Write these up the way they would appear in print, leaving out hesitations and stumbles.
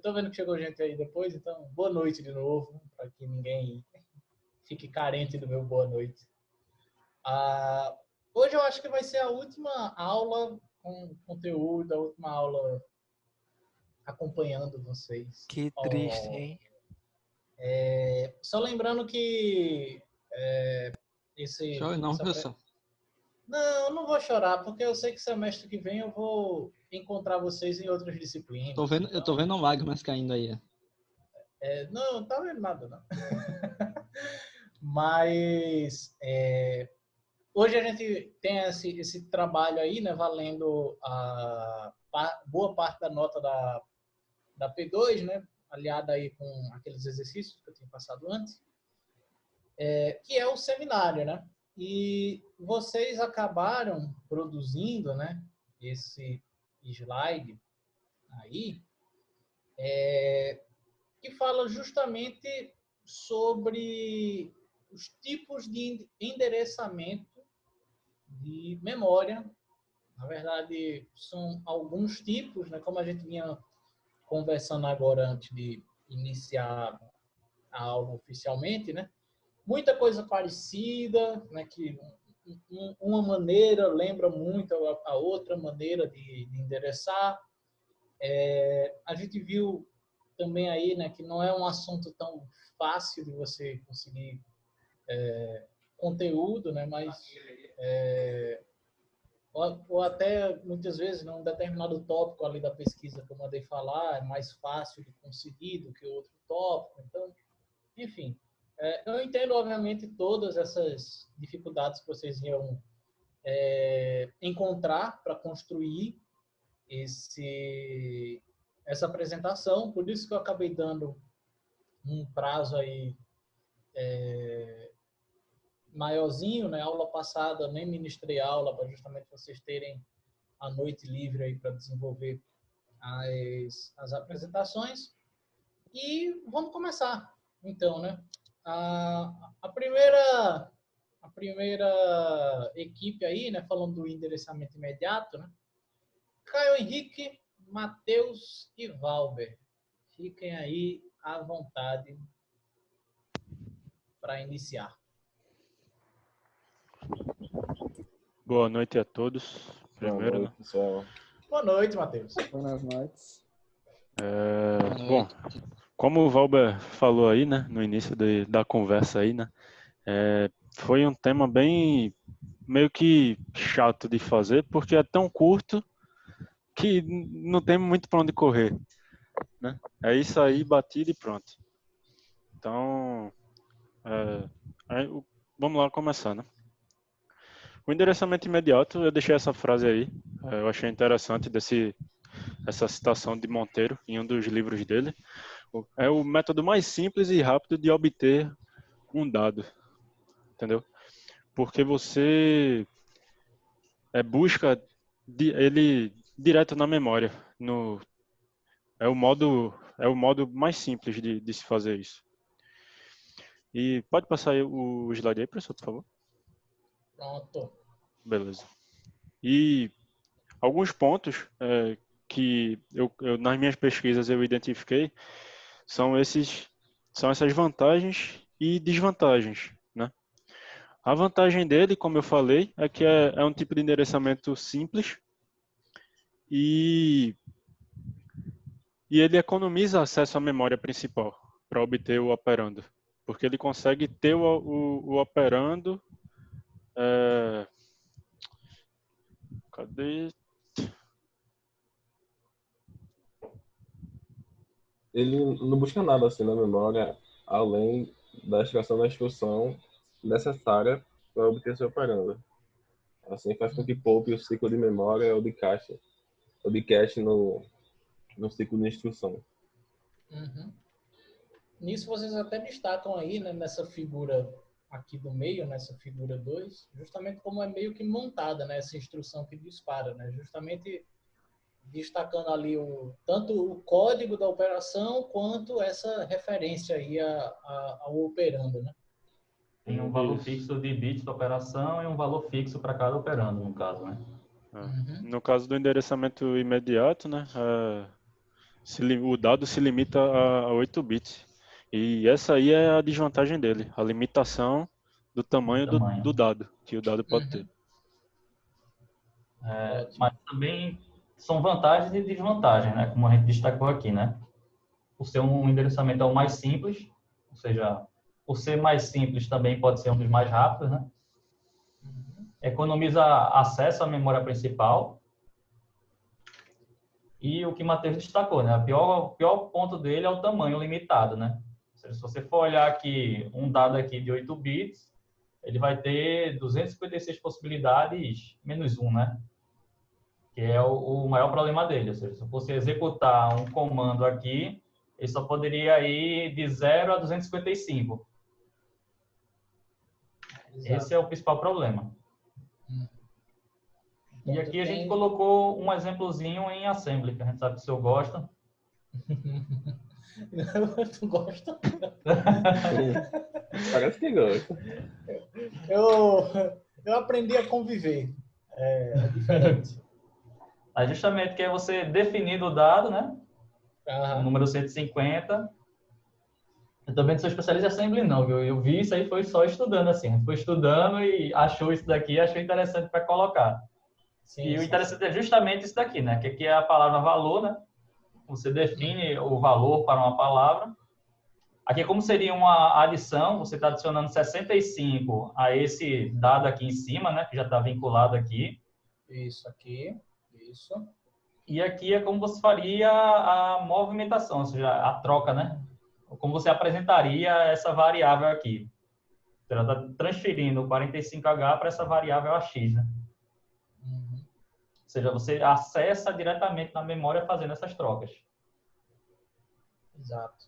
tô vendo que chegou gente aí depois, então boa noite de novo, para que ninguém fique carente do meu boa noite. Hoje eu acho que vai ser a última aula com conteúdo, a última aula acompanhando vocês. Que triste, hein? Só lembrando que Chore não, professor. Não, eu não vou chorar, porque eu sei que semestre que vem eu vou encontrar vocês em outras disciplinas. Eu tô vendo lágrimas caindo aí. Não, não tá vendo nada, não. Mas hoje a gente tem esse trabalho aí, né, valendo boa parte da nota da P2, né, aliada aí com aqueles exercícios que eu tinha passado antes, que é o seminário, né? E vocês acabaram produzindo, né, esse slide aí, que fala justamente sobre os tipos de endereçamento de memória. Na verdade, são alguns tipos, né, como a gente vinha conversando agora antes de iniciar a aula oficialmente, né? Muita coisa parecida, né, que uma maneira lembra muito a outra maneira de endereçar. A gente viu também aí, né, que não é um assunto tão fácil de você conseguir conteúdo, né, mas ou até muitas vezes num determinado tópico ali da pesquisa que eu mandei falar é mais fácil de conseguir do que outro tópico. Então, enfim, eu entendo obviamente todas essas dificuldades que vocês iam encontrar para construir essa apresentação, por isso que eu acabei dando um prazo aí maiorzinho, né? Aula passada nem ministrei aula para justamente vocês terem a noite livre aí para desenvolver as apresentações. E vamos começar, então, né? A primeira equipe aí, né? Falando do endereçamento imediato, né? Caio Henrique, Matheus e Valber. Fiquem aí à vontade para iniciar. Boa noite a todos. Primeiro, boa noite, pessoal. Boa noite, Matheus. Boas noites. Bom, como o Valber falou aí, né, no início da conversa aí, né, foi um tema bem meio que chato de fazer, porque é tão curto que não tem muito para onde correr, né? É isso aí, batido e pronto. Então, vamos lá começar, né? O endereçamento imediato, eu deixei essa frase aí, eu achei interessante essa citação de Monteiro em um dos livros dele. É o método mais simples e rápido de obter um dado, entendeu? Porque você busca ele direto na memória. É o modo mais simples de se fazer isso. E pode passar aí o slide aí, professor, por favor? Pronto. Beleza. E alguns pontos que eu nas minhas pesquisas eu identifiquei são essas vantagens e desvantagens, né? A vantagem dele, como eu falei, é que é um tipo de endereçamento simples e ele economiza acesso à memória principal para obter o operando, porque ele consegue ter o operando. Cadê? Ele não busca nada assim na memória, além da extração da instrução necessária para obter seu operando. Assim faz com que poupe o ciclo de memória ou de cache no ciclo de instrução. Uhum. Nisso vocês até destacam aí, né, nessa figura aqui do meio, nessa figura 2, justamente como é meio que montada, né, essa instrução que dispara, né, justamente destacando ali tanto o código da operação quanto essa referência aí ao operando, né? Tem um valor fixo de bits da operação e um valor fixo para cada operando, no caso, né? No caso do endereçamento imediato, né, O dado se limita a 8 bits. E essa aí é a desvantagem dele, a limitação do tamanho do dado, que o dado pode ter. Mas também são vantagens e desvantagens, né? Como a gente destacou aqui, né? Por ser um endereçamento é o mais simples, ou seja, por ser mais simples também pode ser um dos mais rápidos, né? Economiza acesso à memória principal. E o que o Matheus destacou, né? O pior ponto dele é o tamanho limitado, né? Ou seja, se você for olhar aqui, um dado aqui de 8 bits, ele vai ter 256 possibilidades menos 1, né? Que é o maior problema dele. Ou seja, se você executar um comando aqui, ele só poderia ir de 0 a 255. Exato. Esse é o principal problema. E aqui a gente colocou um exemplozinho em Assembly, que a gente sabe que o senhor gosta. Tu gosta? Parece que gosta. Eu aprendi a conviver. É diferente. Aí justamente que é você definir o dado, né? Uhum. O número 150. Eu também não sou especialista em Assembly, não, viu? Eu vi isso aí, foi só estudando, assim. A gente foi estudando e achou isso daqui, achou interessante para colocar. Sim, e o interessante é justamente isso daqui, né? Que aqui é a palavra valor, né? Você define o valor para uma palavra. Aqui, como seria uma adição, você está adicionando 65 a esse dado aqui em cima, né? Que já está vinculado aqui. Isso aqui, isso. E aqui é como você faria a movimentação, ou seja, a troca, né? Como você apresentaria essa variável aqui. Você está transferindo o 45H para essa variável AX, né? Ou seja, você acessa diretamente na memória fazendo essas trocas. Exato.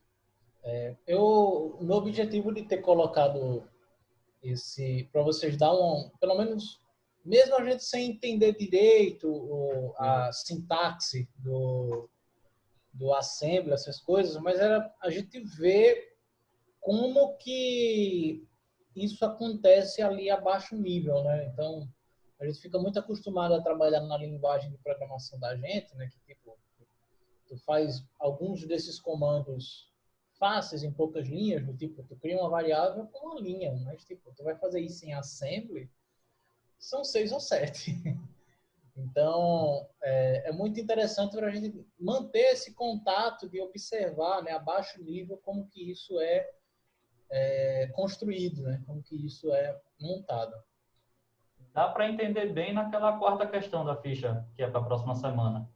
O meu objetivo de ter colocado esse, para vocês dar pelo menos, mesmo a gente sem entender direito a sintaxe do Assembly, essas coisas, mas era a gente ver como que isso acontece ali a baixo nível, né? Então, a gente fica muito acostumado a trabalhar na linguagem de programação da gente, né? Que tipo, tu faz alguns desses comandos fáceis em poucas linhas, do tipo, tu cria uma variável com uma linha, mas tipo, tu vai fazer isso em Assembly, são 6 ou 7. Então, é muito interessante para a gente manter esse contato de observar, né, a baixo nível, como que isso é construído, né? Como que isso é montado. Dá para entender bem naquela quarta questão da ficha, que é para a próxima semana.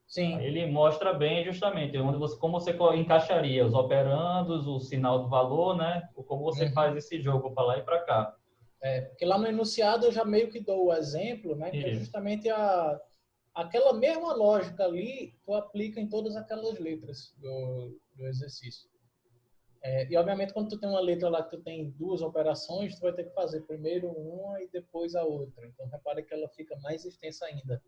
Sim. Aí ele mostra bem justamente como você encaixaria os operandos, o sinal do valor, né? Ou como você faz esse jogo para lá e para cá. Porque lá no enunciado eu já meio que dou o exemplo, né? Que é justamente aquela mesma lógica ali, tu aplica em todas aquelas letras do exercício. E obviamente quando tu tem uma letra lá que tu tem 2 operações, tu vai ter que fazer primeiro uma e depois a outra. Então repare que ela fica mais extensa ainda.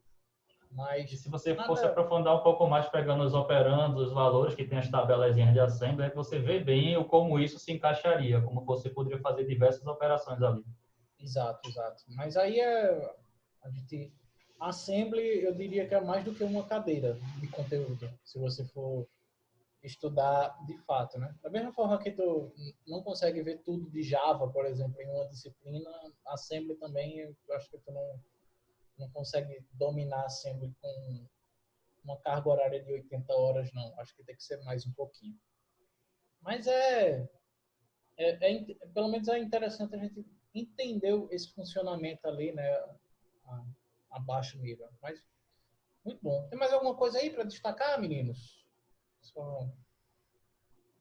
Mas, e se você fosse aprofundar um pouco mais, pegando os operandos, os valores que tem as tabelazinhas de Assembly, você vê bem como isso se encaixaria, como você poderia fazer diversas operações ali. Exato. Mas aí Assembly, eu diria que é mais do que uma cadeira de conteúdo, se você for estudar de fato, né? Da mesma forma que tu não consegue ver tudo de Java, por exemplo, em uma disciplina, Assembly também, eu acho que tu não consegue dominar Assembly com uma carga horária de 80 horas, não. Acho que tem que ser mais um pouquinho. Mas pelo menos é interessante a gente entender esse funcionamento ali, né, a baixo nível. Mas, muito bom. Tem mais alguma coisa aí para destacar, meninos?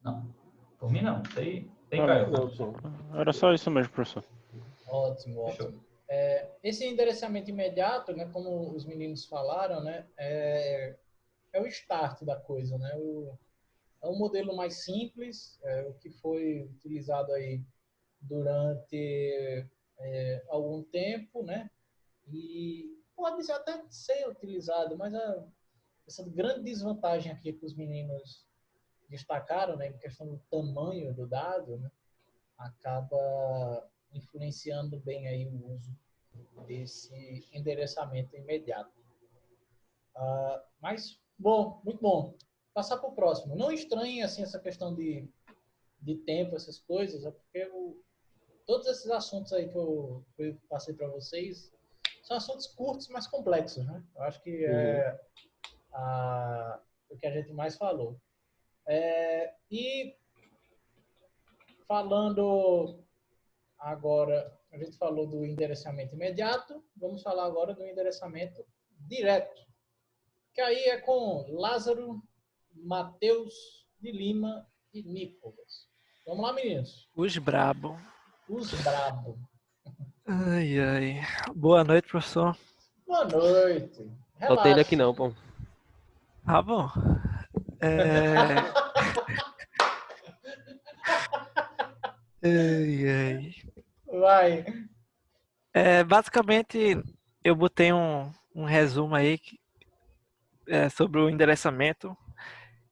Não, por mim não. Tem Caio. Era só isso mesmo, professor. Ótimo. Esse endereçamento imediato, né, como os meninos falaram, né, é o start da coisa, né? É um modelo mais simples, o que foi utilizado aí durante algum tempo, né? E pode até ser utilizado, mas essa grande desvantagem aqui que os meninos destacaram, né, em questão do tamanho do dado, né, acaba influenciando bem aí o uso desse endereçamento imediato. Mas, bom, muito bom. passar para o próximo. Não estranhem assim, essa questão de tempo, essas coisas, é porque todos esses assuntos aí que eu passei para vocês são assuntos curtos, mas complexos, né? Eu acho que é o que a gente mais falou. E falando agora, a gente falou do endereçamento imediato, vamos falar agora do endereçamento direto, que aí é com Lázaro, Matheus de Lima e Nicolas. Vamos lá, meninos. Os brabo. Os brabo. Ai, ai. Boa noite, professor. Boa noite. Não tem ele aqui não, pô. Ah, bom. Ai, ai. Vai. Basicamente, eu botei um resumo aí sobre o endereçamento,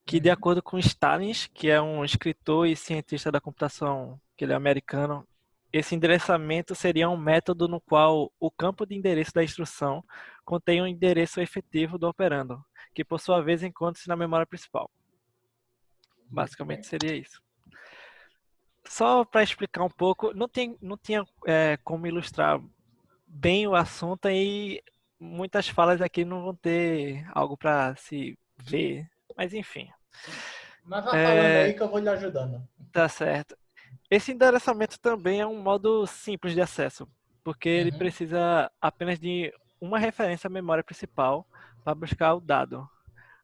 que de acordo com Stalin, que é um escritor e cientista da computação, que ele é americano, esse endereçamento seria um método no qual o campo de endereço da instrução contém um endereço efetivo do operando, que por sua vez encontra-se na memória principal. Basicamente seria isso. Só para explicar um pouco, não tinha como ilustrar bem o assunto e muitas falas aqui não vão ter algo para se ver, mas enfim. Mas vai falando aí que eu vou lhe ajudando. Tá certo. Esse endereçamento também é um modo simples de acesso, porque ele precisa apenas de uma referência à memória principal para buscar o dado.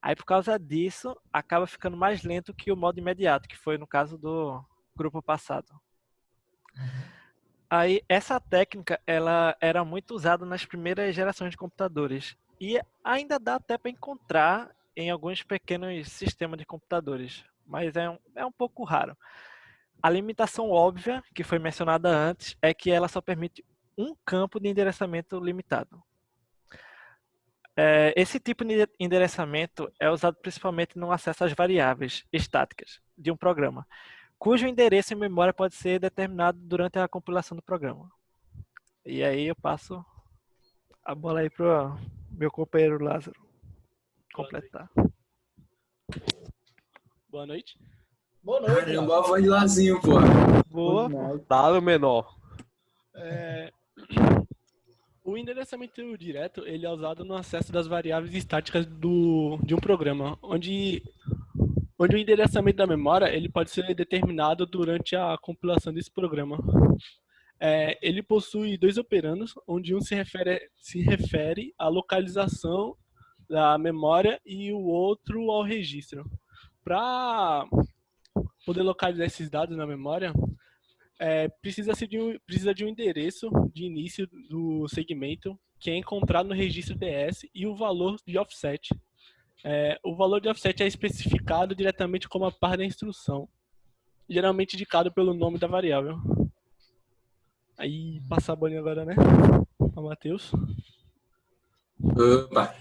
Aí, por causa disso, acaba ficando mais lento que o modo imediato, que foi no caso do grupo passado. Aí, essa técnica ela era muito usada nas primeiras gerações de computadores e ainda dá até para encontrar em alguns pequenos sistemas de computadores, mas é um pouco raro. A limitação óbvia, que foi mencionada antes, é que ela só permite um campo de endereçamento limitado. Esse tipo de endereçamento é usado principalmente no acesso às variáveis estáticas de um programa, cujo endereço em memória pode ser determinado durante a compilação do programa. E aí eu passo a bola aí para o meu companheiro Lázaro completar. Boa noite. Boa noite. Caramba, a voz de Lazinho, pô. Boa. Dado menor. O endereçamento direto ele é usado no acesso das variáveis estáticas de um programa, onde o endereçamento da memória ele pode ser determinado durante a compilação desse programa. Ele possui dois operandos, onde um se refere à localização da memória e o outro ao registro. Para poder localizar esses dados na memória, precisa de um endereço de início do segmento que é encontrado no registro DS e o valor de offset. O valor de offset é especificado diretamente como a par da instrução, geralmente indicado pelo nome da variável. Aí, passar a bolinha agora, né? Para Matheus. Opa.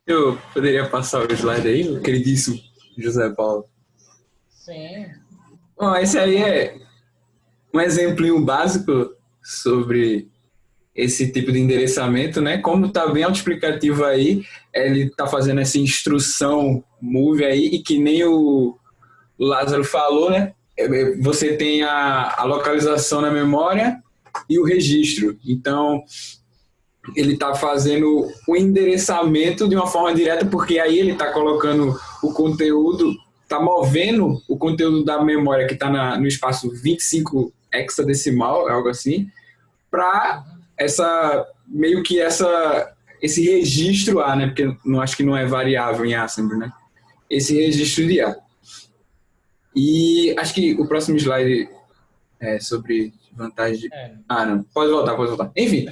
Eu poderia passar o slide aí, meu queridíssimo José Paulo? Sim. Bom, esse aí é um exemplinho básico sobre esse tipo de endereçamento, né? Como está bem autoexplicativo aí, ele está fazendo essa instrução move aí, e que nem o Lázaro falou, né? Você tem a localização na memória e o registro. Então, ele está fazendo o endereçamento de uma forma direta, porque aí ele está colocando o conteúdo, está movendo o conteúdo da memória que está no espaço 25 hexadecimal, algo assim, para esse registro A, né? Porque acho que não é variável em Assembly, né? Esse registro de A. E acho que o próximo slide é sobre vantagem de... não. Pode voltar. Enfim,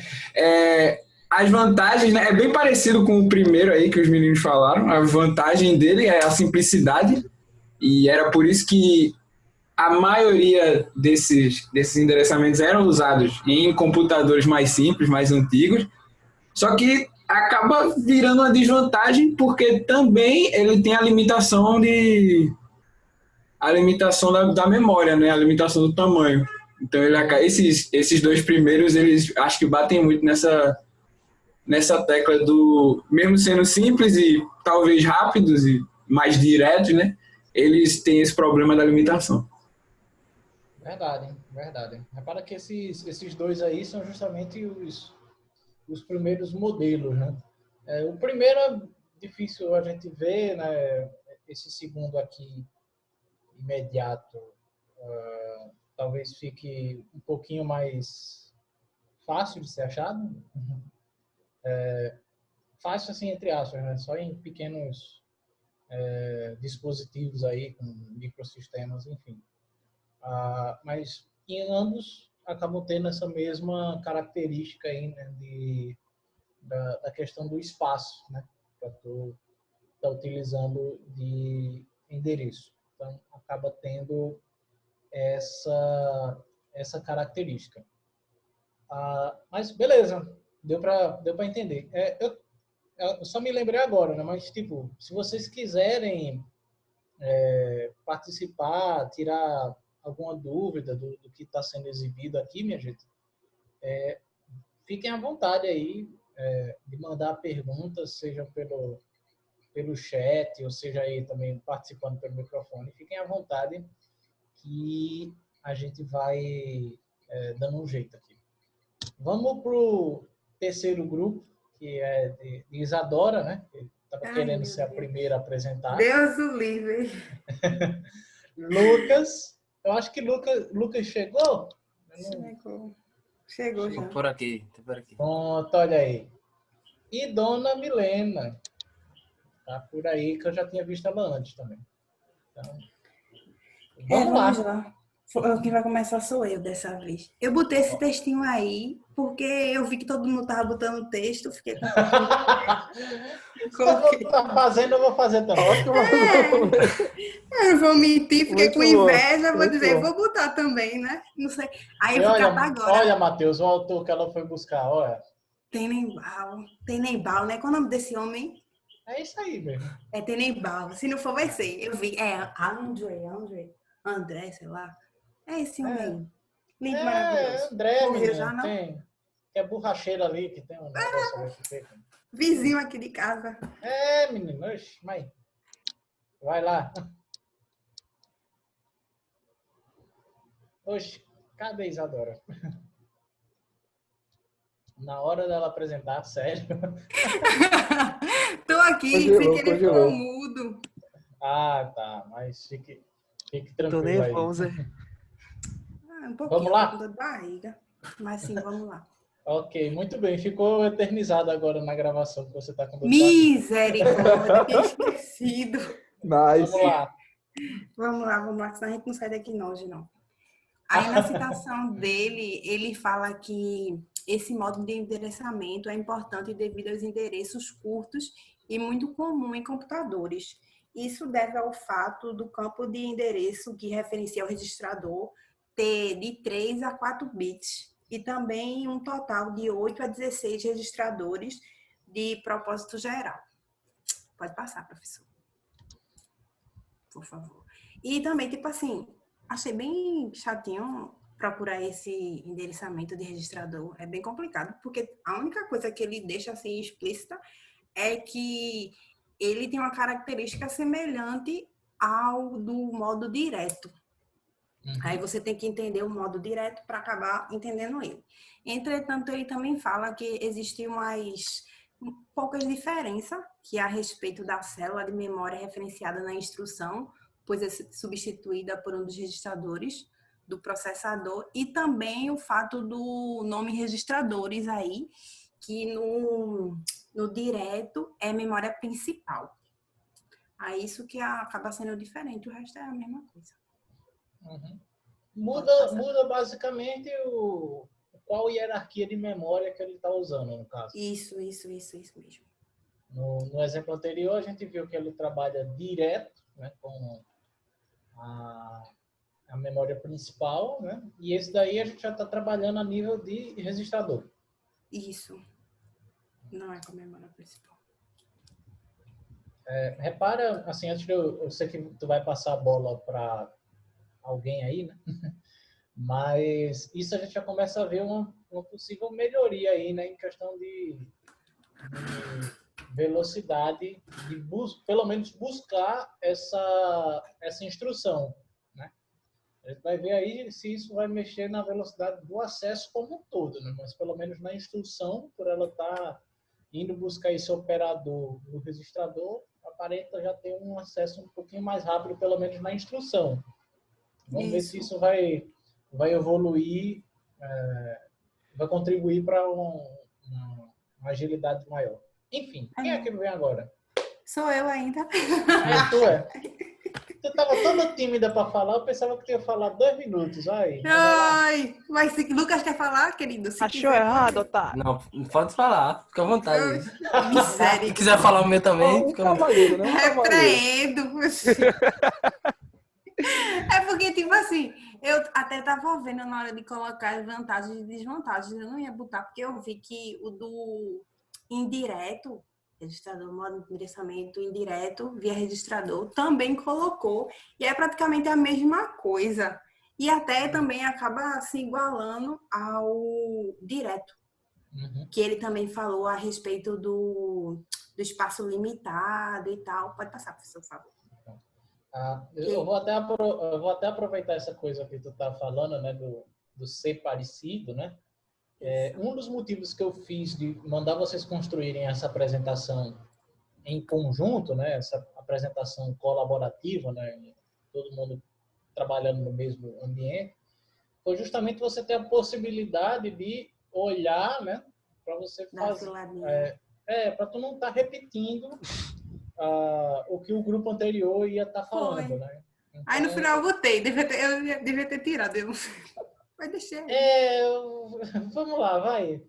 as vantagens, né? É bem parecido com o primeiro aí que os meninos falaram. A vantagem dele é a simplicidade, e era por isso que a maioria desses endereçamentos eram usados em computadores mais simples, mais antigos. Só que acaba virando uma desvantagem, porque também ele tem a limitação da memória, né? A limitação do tamanho. Então esses dois primeiros, eles acho que batem muito nessa tecla do, mesmo sendo simples e talvez rápidos e mais diretos, né? Eles têm esse problema da limitação. Verdade, verdade. Repara que esses dois aí são justamente os primeiros modelos, né? O primeiro é difícil a gente ver, né? Esse segundo aqui, imediato, talvez fique um pouquinho mais fácil de ser achado. Fácil, assim, entre aspas, né? Só em pequenos dispositivos aí, com microsistemas, enfim. Mas em ambos acabam tendo essa mesma característica aí, né? Da questão do espaço, né? Que eu estou utilizando de endereço. Então, acaba tendo essa característica. Mas, beleza, deu para entender. Eu só me lembrei agora, né? Mas, tipo, se vocês quiserem participar, tirar alguma dúvida do que está sendo exibido aqui, minha gente, fiquem à vontade aí de mandar perguntas, seja pelo chat, ou seja aí também participando pelo microfone. Fiquem à vontade que a gente vai dando um jeito aqui. Vamos para o terceiro grupo, que é de Isadora, né? Que estava querendo ser a primeira a apresentar. Deus o livre. Lucas. Eu acho que Lucas chegou. Chegou já. Tô por aqui. Pronto, olha aí. E Dona Milena. Tá por aí, que eu já tinha visto ela antes também. Então, vamos lá. Quem vai começar sou eu dessa vez. Eu botei esse textinho aí, porque eu vi que todo mundo tava botando texto, fiquei com Se eu tá fazendo, eu vou fazer também. Eu não vou mentir, fiquei com inveja, vou dizer, vou botar também, né? Não sei. Aí eu vou catar agora. Olha, Matheus, o autor que ela foi buscar, olha. Tenenbaum, né? Qual é o nome desse homem? É isso aí mesmo. É Tenenbaum. Se não for, vai ser. Eu vi. André, sei lá. É esse homem aí. Lindo, maravilhoso. André, morreu já, não? Tem. É borracheiro ali, que tem um negócio ali. Vizinho aqui de casa. Menino. Oxe, mãe. Vai lá. Oxe, cadê Isadora? Na hora dela apresentar, sério. Tô aqui, sem querer ficou mudo. Tá. Mas fique tranquilo. Tô nervoso. Um pouquinho. Vamos lá? Com dor de barriga. Mas sim, vamos lá. Ok, muito bem. Ficou eternizado agora na gravação que você está com dor de Misericórdia, tinha esquecido. Vamos lá. Vamos lá, senão a gente não sai daqui hoje, não. Aí na citação dele, ele fala que esse modo de endereçamento é importante devido aos endereços curtos e muito comum em computadores. Isso deve ao fato do campo de endereço que referencia o registrador ter de 3 a 4 bits e também um total de 8 a 16 registradores de propósito geral. Pode passar, professor. Por favor. E também, tipo assim, achei bem chatinho procurar esse endereçamento de registrador. É bem complicado, porque a única coisa que ele deixa assim explícita é que ele tem uma característica semelhante ao do modo direto. Aí você tem que entender o modo direto para acabar entendendo ele. Entretanto, ele também fala que existem poucas diferenças que a respeito da célula de memória referenciada na instrução, pois é substituída por um dos registradores do processador, e também o fato do nome registradores aí, que no direto é memória principal. Aí isso que acaba sendo diferente, o resto é a mesma coisa. Muda basicamente qual hierarquia de memória que ele está usando, no caso. Isso mesmo. No exemplo anterior, a gente viu que ele trabalha direto, né, com a memória principal, né? E esse daí a gente já está trabalhando a nível de registrador. Isso. Não é com a memória principal. Repara, assim, antes de eu sei que tu vai passar a bola para alguém aí, né? Mas isso a gente já começa a ver uma possível melhoria aí, né? Em questão de velocidade de pelo menos buscar essa instrução, né? A gente vai ver aí se isso vai mexer na velocidade do acesso como um todo, né? Mas pelo menos na instrução, por ela estar indo buscar esse operador no registrador, aparenta já ter um acesso um pouquinho mais rápido, pelo menos na instrução. Vamos ver se isso vai evoluir, vai contribuir para uma agilidade maior. Enfim, quem é que vem agora? Sou eu ainda. Tu é. Tu estava toda tímida para falar, eu pensava que tu ia falar 2 minutos. Ai, mas se Lucas quer falar, querido? Se Achou errado, Otário? Não, pode falar, fica à vontade. Miséria. Se quiser falar o meu também, fica à vontade. Cavaleiro, né? Repreendo. É porque, tipo assim, eu até tava vendo na hora de colocar as vantagens e desvantagens. Eu não ia botar, porque eu vi que o do indireto, registrador, modo de endereçamento indireto via registrador, também colocou. E é praticamente a mesma coisa. E até também acaba se igualando ao direto. Que ele também falou a respeito do espaço limitado e tal. Pode passar, professor, por favor. Eu vou até aproveitar essa coisa que tu tá falando, né, do ser parecido, né? Um dos motivos que eu fiz de mandar vocês construírem essa apresentação em conjunto, né, essa apresentação colaborativa, né, todo mundo trabalhando no mesmo ambiente, foi justamente você ter a possibilidade de olhar, né, para você fazer, para tu não estar repetindo o que o grupo anterior ia estar falando, né? Então, aí no final eu botei, eu devia ter tirado. Vai deixar. Vamos lá, vai.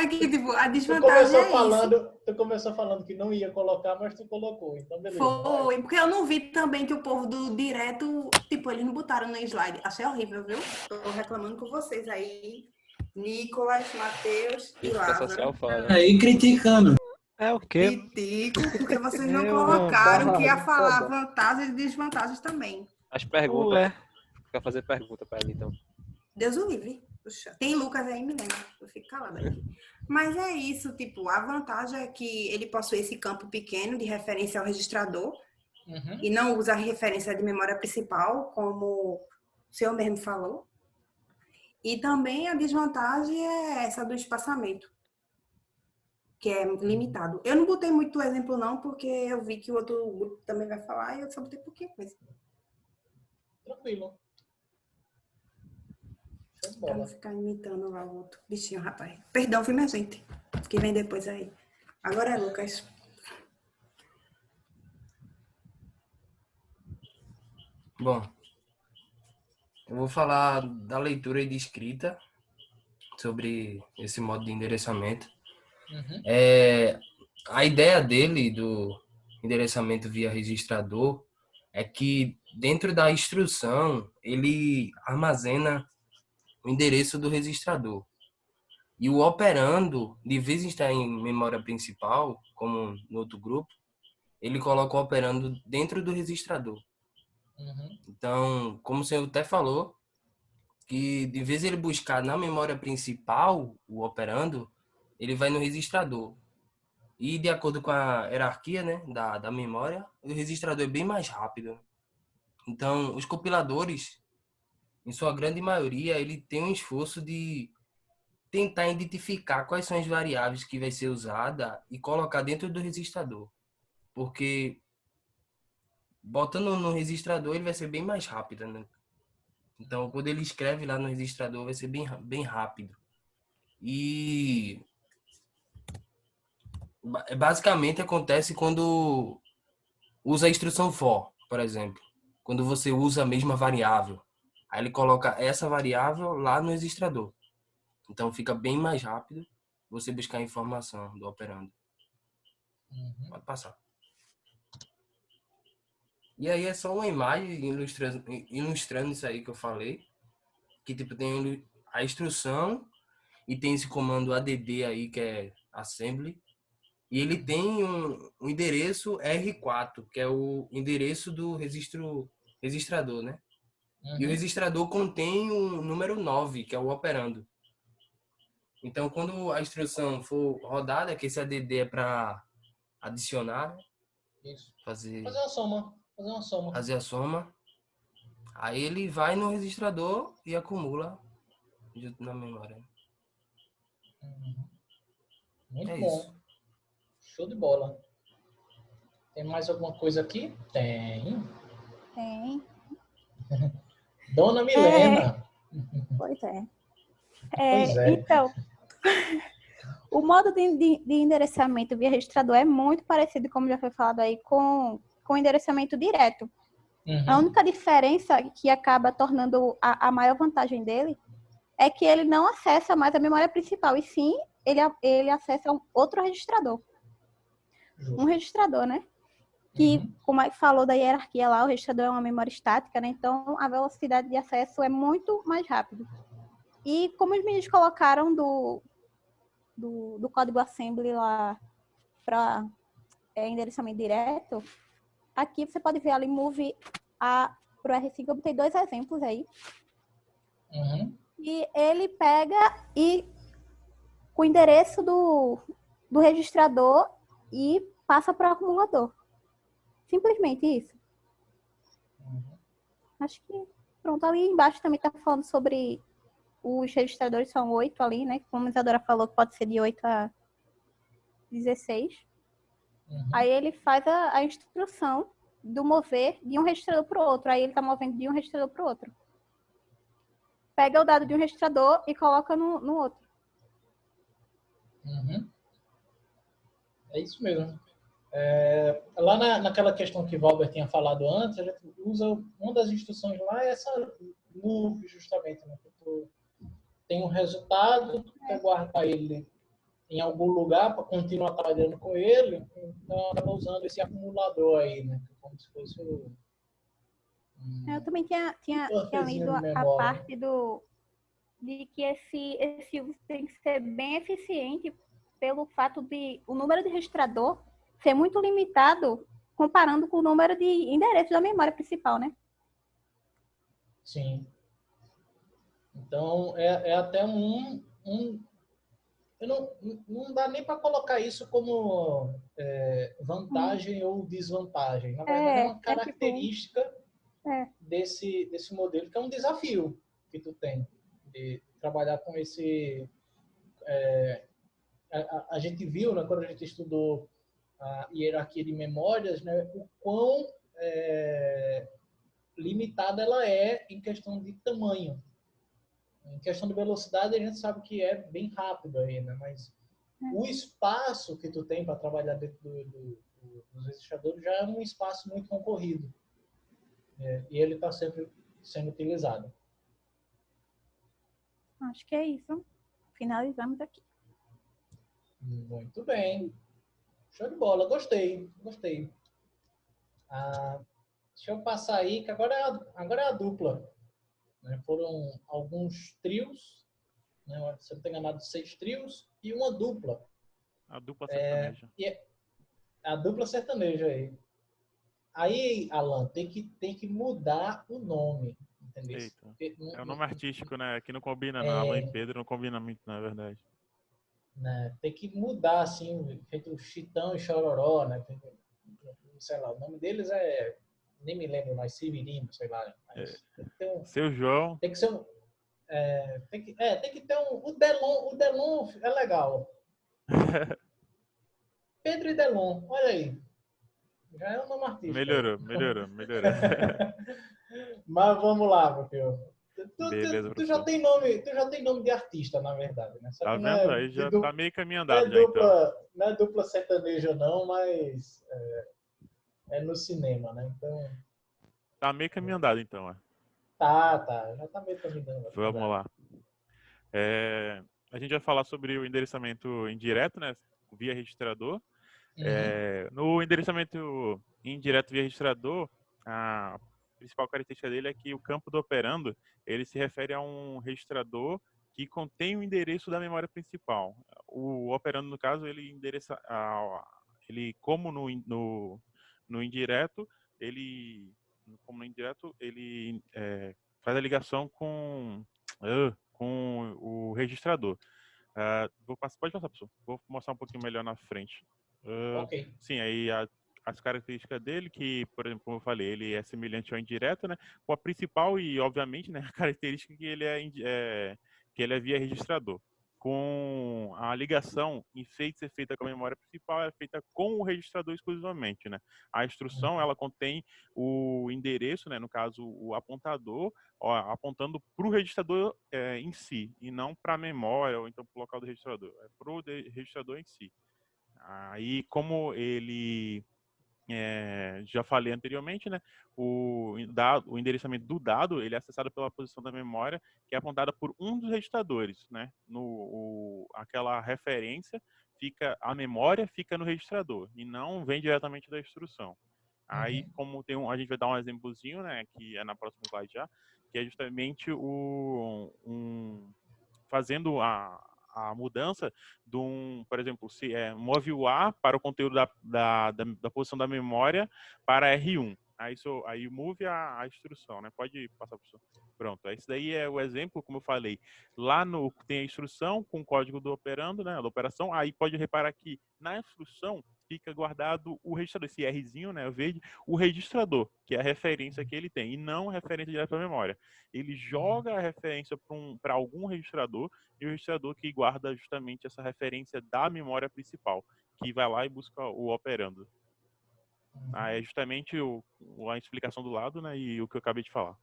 Que tipo, a desvantagem Tu começou falando que não ia colocar, mas tu colocou, então beleza. Foi, porque eu não vi também que o povo do direto, tipo, eles não botaram no slide. Achei horrível, viu? Tô reclamando com vocês aí. Nicolas, Matheus e Lázaro. Aí criticando. É o quê? Critico, porque vocês não colocaram que ia falar vantagens e desvantagens também. As perguntas. Quer fazer pergunta para ele, então. Deus o livre. Puxa, tem Lucas aí, me lembra. Eu fico calada aqui. Mas é isso, tipo, a vantagem é que ele possui esse campo pequeno de referência ao registrador e não usa a referência de memória principal, como o senhor mesmo falou. E também a desvantagem é essa do espaçamento, que é limitado. Eu não botei muito exemplo não, porque eu vi que o outro grupo também vai falar e eu só botei pouquinho coisa. Tranquilo. Pra não ficar imitando lá o outro bichinho, rapaz. Perdão, viu, minha gente? Que vem depois aí. Agora é Lucas. Bom, eu vou falar da leitura e de escrita sobre esse modo de endereçamento. A ideia dele, do endereçamento via registrador, é que dentro da instrução ele armazena o endereço do registrador. E o operando, de vez em estar em memória principal, como no outro grupo, ele coloca o operando dentro do registrador. Então, como o senhor até falou, que de vez ele buscar na memória principal o operando, ele vai no registrador. E de acordo com a hierarquia, né, da memória, o registrador é bem mais rápido. Então, os compiladores, em sua grande maioria, ele tem um esforço de tentar identificar quais são as variáveis que vai ser usada e colocar dentro do registrador. Porque botando no registrador, ele vai ser bem mais rápido, né? Então, quando ele escreve lá no registrador, vai ser bem rápido. E basicamente acontece quando usa a instrução for, por exemplo. Quando você usa a mesma variável. Aí ele coloca essa variável lá no registrador. Então fica bem mais rápido você buscar a informação do operando. Pode passar. E aí é só uma imagem ilustrando isso aí que eu falei. Que tipo tem a instrução e tem esse comando add aí que é assembly. E ele tem um endereço R4, que é o endereço do registrador, né? E o registrador contém o número 9, que é o operando. Então, quando a instrução for rodada, que esse ADD é para adicionar, né? Isso. Fazer uma soma. Fazer a soma. Aí ele vai no registrador e acumula na memória. Muito É bom. isso. Show de bola. Tem mais alguma coisa aqui? Tem. Dona Milena. Pois é. Pois é. Então, o modo de endereçamento via registrador é muito parecido, como já foi falado aí, com o endereçamento direto. A única diferença que acaba tornando a maior vantagem dele é que ele não acessa mais a memória principal, e sim ele acessa um outro registrador. Um registrador, né? Que, como falou da hierarquia lá, o registrador é uma memória estática, né? Então a velocidade de acesso é muito mais rápida. E como os meninos colocaram do código assembly lá para endereçamento direto, aqui você pode ver ali move para o R5, eu botei 2 exemplos aí. E ele pega e com o endereço do registrador e passa para o acumulador. Simplesmente isso. Acho que pronto. Ali embaixo também está falando sobre os registradores, são 8 ali, né? Como a Isadora falou, que pode ser de 8 a 16. Aí ele faz a instrução do mover de um registrador para o outro. Aí ele está movendo de um registrador para o outro. Pega o dado de um registrador e coloca no outro. É isso mesmo. Lá naquela questão que o Valber tinha falado antes, a gente usa uma das instruções lá, é essa move, justamente. Né? Tu tem um resultado, tu quer guardar ele em algum lugar para continuar trabalhando com ele, então acaba usando esse acumulador aí, né? Como se fosse o... Eu também tinha lido a parte de que esse uso tem que ser bem eficiente pelo fato de o número de registrador ser muito limitado comparando com o número de endereços da memória principal, né? Sim. Então, é até não dá nem para colocar isso como vantagem ou desvantagem. Na verdade, é uma característica desse modelo, que é um desafio que tu tem de trabalhar com esse... A gente viu, né, quando a gente estudou a hierarquia de memórias, né, o quão limitada ela é em questão de tamanho. Em questão de velocidade, a gente sabe que é bem rápido aí, né? Mas o espaço que tu tem para trabalhar dentro dos registradores já é um espaço muito concorrido. E ele está sempre sendo utilizado. Acho que é isso. Finalizamos aqui. Muito bem. Show de bola. Gostei. Deixa eu passar aí, que agora é a dupla. Né? Foram alguns trios, né? Se eu não tenho enganado, 6 trios e uma dupla. A dupla sertaneja. A dupla sertaneja aí. Aí, Alan, tem que mudar o nome, entendeu? É o nome artístico, né? Que não combina, não. Alan e Pedro não combina muito, na verdade. Né? Tem que mudar, assim, feito Chitão e Chororó, né? Sei lá, o nome deles nem me lembro mais, Severino, sei lá. Mas Seu João. Tem que ser tem que ter o Delon é legal. Pedro e Delon, olha aí. Já é um nome artístico. Melhorou. Mas vamos lá, meu filho. Beleza, tu já tem nome de artista, na verdade, né? Tá vendo? Aí já tá meio caminho andado já, então. Não é dupla sertaneja não, mas é no cinema, né? Então... Tá meio caminho andado, então, ó. Tá. Já tá meio caminho andado. Vamos lá. A gente vai falar sobre o endereçamento indireto, né? Via registrador. No endereçamento indireto via registrador, a principal característica dele é que o campo do operando, ele se refere a um registrador que contém o endereço da memória principal. O operando, no caso, ele endereça, como no indireto, ele faz a ligação com o registrador. Pode passar, professor. Vou mostrar um pouquinho melhor na frente. Ok. Sim, aí as características dele, que, por exemplo, como eu falei, ele é semelhante ao indireto, né? Com a principal e, obviamente, né, a característica que ele que ele é via registrador. Com a ligação, em vez de ser feita com a memória principal, é feita com o registrador exclusivamente, né? A instrução, ela contém o endereço, né? No caso, o apontador, apontando para o registrador em si, e não para a memória ou então para o local do registrador. É para o registrador em si. Aí, como ele já falei anteriormente, né? O endereçamento do dado ele é acessado pela posição da memória que é apontada por um dos registradores, né? Aquela referência a memória fica no registrador e não vem diretamente da instrução. Aí, como a gente vai dar um exemplozinho, né? Que é na próxima slide já, que é justamente fazendo a mudança de por exemplo, se move o A para o conteúdo da posição da memória para R1. Aí move a instrução, né? Pode passar, professor. Pronto, esse daí é o exemplo, como eu falei. Lá tem a instrução com o código do operando, né? Da operação. Aí pode reparar que na instrução fica guardado o registrador, esse Rzinho, né, verde, o registrador, que é a referência que ele tem, e não referência direta para a memória. Ele joga a referência para algum registrador, e o registrador que guarda justamente essa referência da memória principal, que vai lá e busca o operando. É justamente a explicação do lado, né, e o que eu acabei de falar.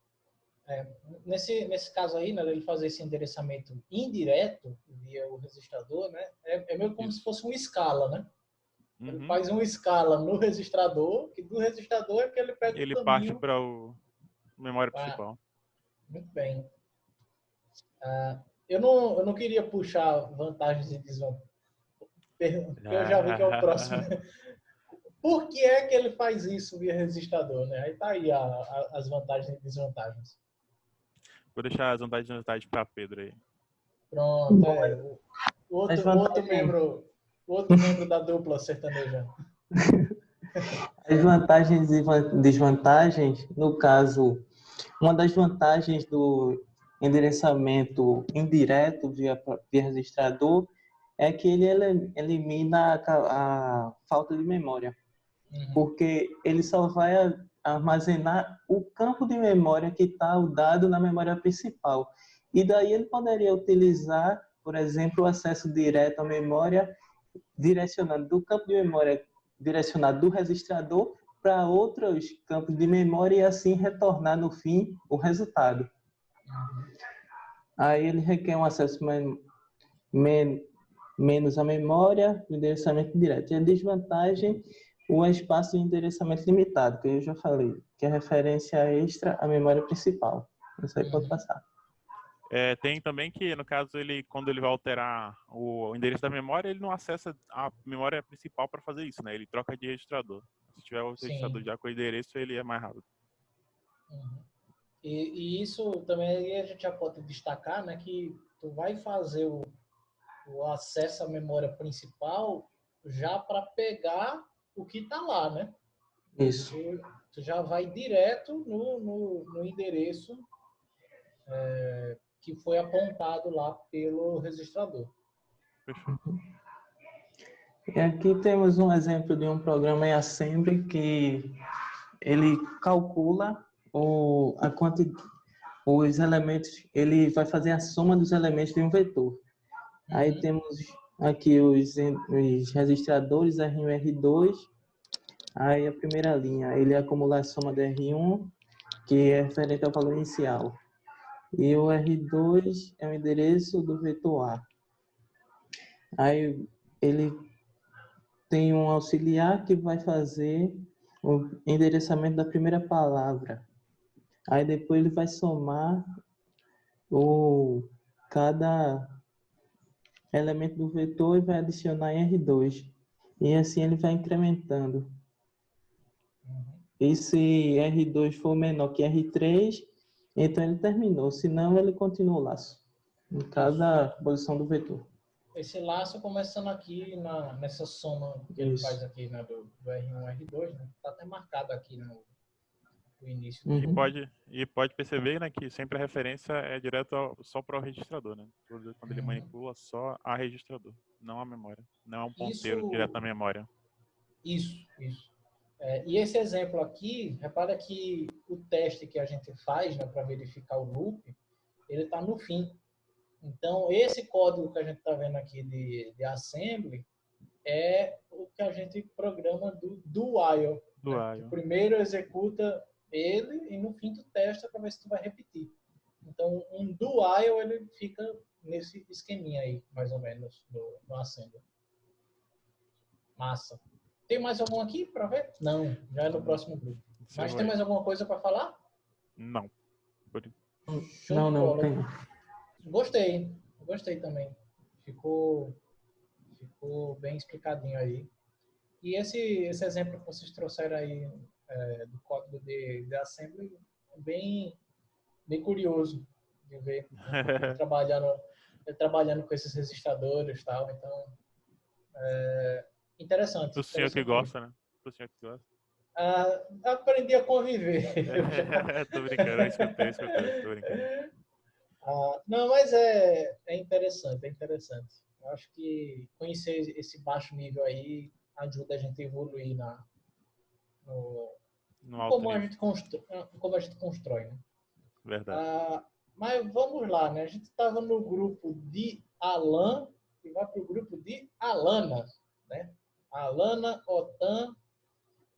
Nesse caso aí, né, ele fazer esse endereçamento indireto via o registrador, né, é meio como se fosse uma escala, né? Ele faz uma escala no registrador, que do registrador é que ele pega o caminho. Ele parte para a memória principal. Muito bem. Eu não queria puxar vantagens e desvantagens, porque eu já vi que é o próximo. Por que é que ele faz isso via registrador, né? Aí tá aí as vantagens e desvantagens. Vou deixar as vantagens e desvantagens para Pedro aí. Pronto, o outro membro da dupla sertaneja. As vantagens e desvantagens, no caso, uma das vantagens do endereçamento indireto via registrador é que ele elimina a falta de memória, porque ele só vai armazenar o campo de memória que está o dado na memória principal. E daí ele poderia utilizar, por exemplo, o acesso direto à memória, direcionando do campo de memória direcionado do registrador para outros campos de memória e assim retornar no fim o resultado. Aí ele requer um acesso menos à memória, o endereçamento direto. E a desvantagem, o espaço de endereçamento limitado, que eu já falei, que é referência extra à memória principal. Isso aí pode passar. Tem também que, no caso, quando ele vai alterar o endereço da memória, ele não acessa a memória principal para fazer isso, né? Ele troca de registrador. Se tiver o registrador já com o endereço, ele é mais rápido. E isso também a gente já pode destacar, né? Que tu vai fazer o acesso à memória principal já para pegar o que está lá, né? Isso. Tu já vai direto no endereço que foi apontado lá pelo registrador. E aqui temos um exemplo de um programa em Assembly que ele calcula os elementos, ele vai fazer a soma dos elementos de um vetor. Aí temos aqui os registradores R1 e R2. Aí a primeira linha, ele acumula a soma do R1, que é referente ao valor inicial. E o R2 é o endereço do vetor A. Aí ele tem um auxiliar que vai fazer o endereçamento da primeira palavra. Aí depois ele vai somar cada elemento do vetor e vai adicionar em R2. E assim ele vai incrementando. E se R2 for menor que R3, então ele terminou. Se não, ele continua o laço em cada posição do vetor. Esse laço começando aqui nessa soma que ele faz aqui, né, do R1 e R2, né? Está até marcado aqui o início. E pode perceber, né, que sempre a referência é direto só para o registrador, né? Quando ele manipula só a registrador, não a memória. Não é um ponteiro direto na memória. Isso. E esse exemplo aqui, repara que o teste que a gente faz, né, para verificar o loop, ele está no fim. Então, esse código que a gente está vendo aqui de assembly é o que a gente programa do while. Né? Primeiro executa ele e no fim tu testa para ver se tu vai repetir. Então, um do while ele fica nesse esqueminha aí, mais ou menos, no assembly. Massa. Tem mais algum aqui para ver? Não, já é no próximo grupo. Mas tem mais alguma coisa para falar? Não. Não, tem. Gostei também. Ficou bem explicadinho aí. E esse exemplo que vocês trouxeram aí do código de assembly é bem curioso de ver. Trabalhando com esses registradores e tal. Então, interessante. Pro senhor que gosta, né? Pro senhor que gosta. Aprendi a conviver. Tô brincando, eu escutei, tô brincando. Não, mas é interessante. Eu acho que conhecer esse baixo nível aí ajuda a gente a evoluir como a gente constrói, né? Verdade. Mas vamos lá, né? A gente estava no grupo de Alan e vai para o grupo de Alana, né? Alana, Otan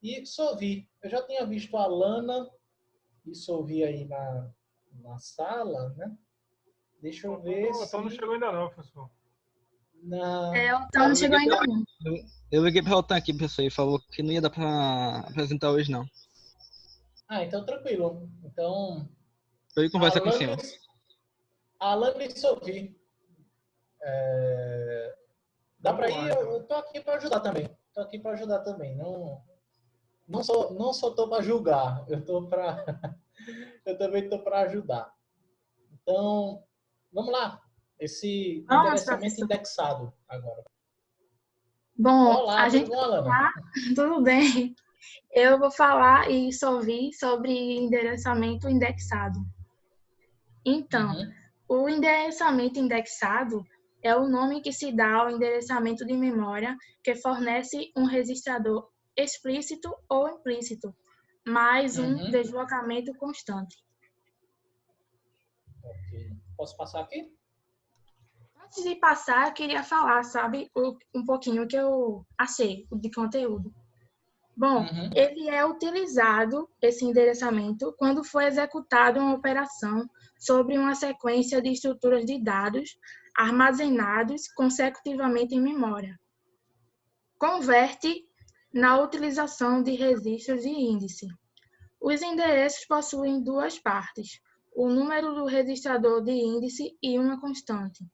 e Sovi. Eu já tinha visto a Alana e Sovi aí na sala, né? Deixa eu ver se... Otan não chegou ainda não, professor. Não. O Otan não chegou ainda não. Eu liguei para o Otan aqui, professor, e falou que não ia dar para apresentar hoje, não. Então tranquilo. Então... Ele conversa com o senhor. Alana e Sovi. Dá para ir? Eu tô aqui para ajudar também. Não só tô para julgar, eu também tô para ajudar. Então, vamos lá. Esse endereçamento indexado agora. Bom, olá, tudo bom, Alana? Tudo bem. Eu vou falar e ouvir sobre endereçamento indexado. Então, o endereçamento indexado é o nome que se dá ao endereçamento de memória que fornece um registrador explícito ou implícito, mais um deslocamento constante. Ok. Posso passar aqui? Antes de passar, eu queria falar, um pouquinho que eu achei de conteúdo. Bom, ele é utilizado, esse endereçamento, quando foi executada uma operação sobre uma sequência de estruturas de dados armazenados consecutivamente em memória. Converte na utilização de registros de índice. Os endereços possuem duas partes, o número do registrador de índice e uma constante.